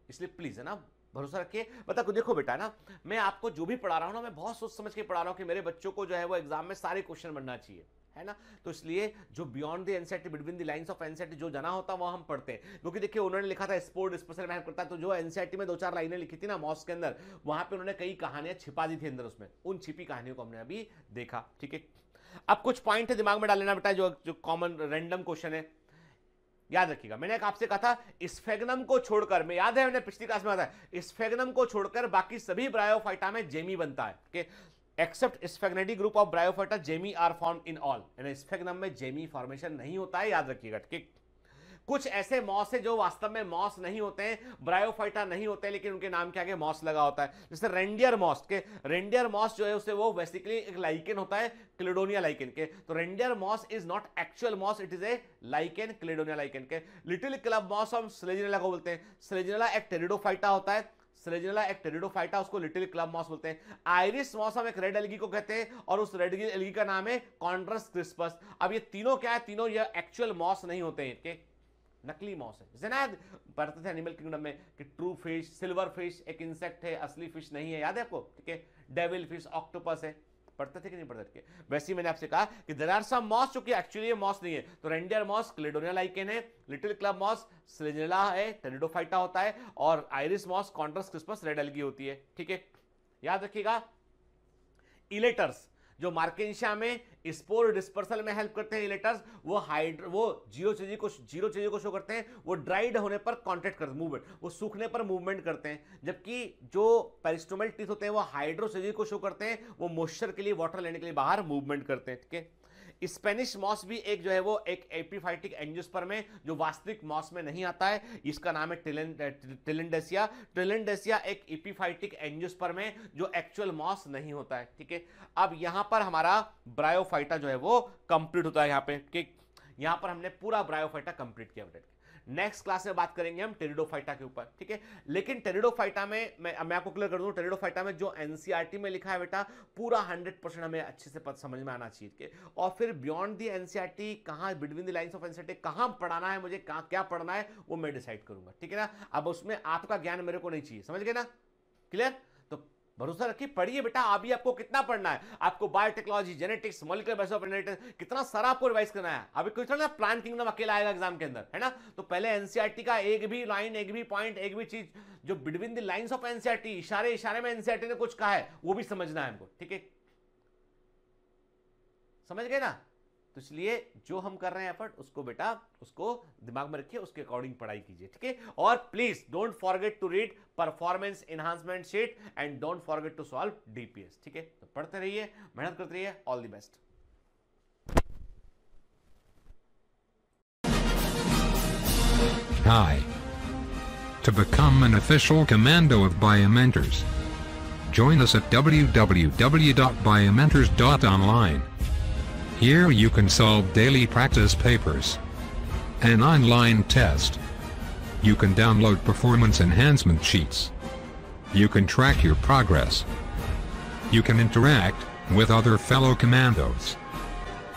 इसलिए प्लीज है ना भरोसा रखिए। देखो बेटा ना, मैं आपको जो भी पढ़ा रहा हूं ना, मैं बहुत सोच समझ के पढ़ा रहा हूं कि मेरे बच्चों को जो है वो एग्जाम में सारे क्वेश्चन बनना चाहिए, है ना। तो इसलिए जो beyond the NCERT, between the lines of NCERT जो जाना होता है वो हम पढ़ते हैं। क्योंकि देखिए उन्होंने लिखा था स्पोर्ट स्पेशल में हेल्प करता है, तो जो एनसीईआरटी में 2-4 लाइनें लिखी थी ना मॉस के अंदर, वहां पे उन्होंने कई कहानियां छिपा दी थी अंदर, उसमें उन छिपी कहानियों को हमने अभी देखा, ठीक है। अब कुछ पॉइंट है दिमाग में डाल लेना बेटा, जो कॉमन रैंडम क्वेश्चन है, याद रखिएगा। मैंने आपसे कहा था स्फेग्नम को छोड़कर, मैं याद है मैंने पिछली क्लास में बताया, स्फेग्नम को छोड़कर बाकी सभी ब्रायोफाइटा में जेमी बनता है, ठीक है। Except Sphagnatae group of Bryophyta gemmae are found in all, यानी स्फेग्नम में जेमी फॉर्मेशन नहीं होता है, याद रखिएगा, ठीक है। कुछ ऐसे मॉस है जो वास्तव में मॉस नहीं होते हैं, ब्रायोफाइटा नहीं होते हैं, लेकिन उनके नाम के आगे मॉस लगा होता है। जैसे रेंडियर मॉस के, रेंडियर मॉस जो है उसे वो बेसिकली एक लाइकेन होता है, क्लेडोनिया लाइकेन के। तो reindeer moss is not actual moss, it is a lichen, Cladonia lichen के। लिटिल क्लब मॉस हम स्लेजिनेला को बोलते हैं। स्लेजिनेला एक टेरिडोफाइटा होता है, स्लेजिनेला एक टेरिडोफाइटा, उसको लिटिल क्लब मॉस बोलते हैं। आयरिस मॉस हम एक रेड एल्गी को कहते हैं, और उस रेड एल्गी का नाम है कॉन्ड्रस क्रिस्पस। अब ये तीनों क्या है, तीनों ये एक्चुअल मॉस नहीं होते हैं, इनके नकली मॉस है। जैसे ना पढ़ते थे एनिमल किंगडम में कि ट्रू फिश, सिल्वर फिश एक इंसेक्ट है, असली फिश नहीं है, याद है आपको, ठीक है। डेविल फिश, ऑक्टोपस है, पढ़ते थे कि नहीं पढ़ते थे। वैसे ही मैंने आपसे कहा कि देयर आर सम मॉस जो कि एक्चुअली ये मॉस नहीं है। तो रेंडियर मॉस क्लेडोनिया लाइकेन है, लिटिल क्लब मॉस स्लेजिनेला है, टेरिडोफाइटा होता है, और आयरिस मॉस कॉन्ड्रस क्रिस्पस रेड एल्गी होती है, ठीक है। याद रखिएगा। इलेटर्स जो मार्केंशिया में स्पोर डिस्पर्सल में हेल्प करते हैं, इलेटर्स वो जीरो चीजों को शो करते हैं, वो ड्राइड होने पर कॉन्ट्रैक्ट करते हैं, मूवमेंट, वो सूखने पर मूवमेंट करते हैं। जबकि जो पेरिस्टोमल टीथ होते हैं वो हाइड्रोसेजी को शो करते हैं, वो मॉइस्चर के लिए, वाटर लेने के लिए बाहर मूवमेंट करते हैं, ठीक है। स्पेनिश मॉस भी एक जो है वो एक एपिफाइटिक एंजियोस्पर्म है, जो वास्तविक मॉस में नहीं आता है, इसका नाम है टिलेंडेसिया। टिलेंडेसिया एक एपिफाइटिक एंजियोस्पर्म है जो एक्चुअल मॉस नहीं होता है, ठीक है। अब यहां पर हमारा ब्रायोफाइटा जो है वो कंप्लीट होता है, यहां पे ठीक, यहां पर हमने पूरा ब्रायोफाइटा कंप्लीट किया बेटा। नेक्स्ट क्लास में बात करेंगे हम टेरिडोफाइटा के ऊपर, ठीक है। लेकिन टेरिडोफाइटा में मैं आपको क्लियर कर दूं, टेरिडोफाइटा में जो एनसीईआरटी में लिखा है बेटा, पूरा 100% हमें अच्छे से समझ में आना चाहिए, ठीक है। और फिर बियॉन्ड द एनसीईआरटी कहां, between the lines of NCERT कहां पढ़ाना है मुझे, कहां क्या पढ़ना है, वो मैं डिसाइड करूंगा, ठीक है ना। अब उसमें आपका ज्ञान मेरे को नहीं चाहिए, समझ गए ना, क्लियर। तो भरोसा रखिए, पढ़िए बेटा। अभी आपको कितना पढ़ना है, आपको biotechnology, genetics, molecular biology of inheritance, कितना सारा आपको रिवाइज करना है। अभी कुछ ना प्लांट किंगडम अकेला आएगा एग्जाम के अंदर, है ना। तो पहले एनसीईआरटी का एक भी लाइन, एक भी पॉइंट, एक भी चीज जो between the lines of NCERT, इशारे में एनसीईआरटी ने कुछ कहा है वो भी समझना है हमको, ठीक है। समझ गए ना। तो इसलिए जो हम कर रहे हैं एफर्ट, उसको बेटा उसको दिमाग में रखिए, उसके अकॉर्डिंग पढ़ाई कीजिए, ठीक है। और please don't forget to read performance enhancement sheet and don't forget to solve DPS, ठीक है। तो पढ़ते रहिए, मेहनत करते रहिए, all the best. Hi. To become an official commando of Biomentors, join us at www.biomentors.online. Here you can solve daily practice papers, an online test. You can download performance enhancement sheets. You can track your progress. You can interact with other fellow commandos.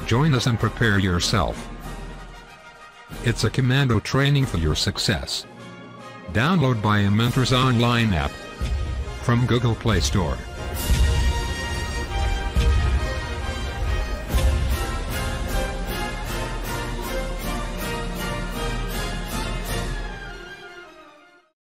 Join us and prepare yourself. It's a commando training for your success. Download Biomentors online app from Google Play Store.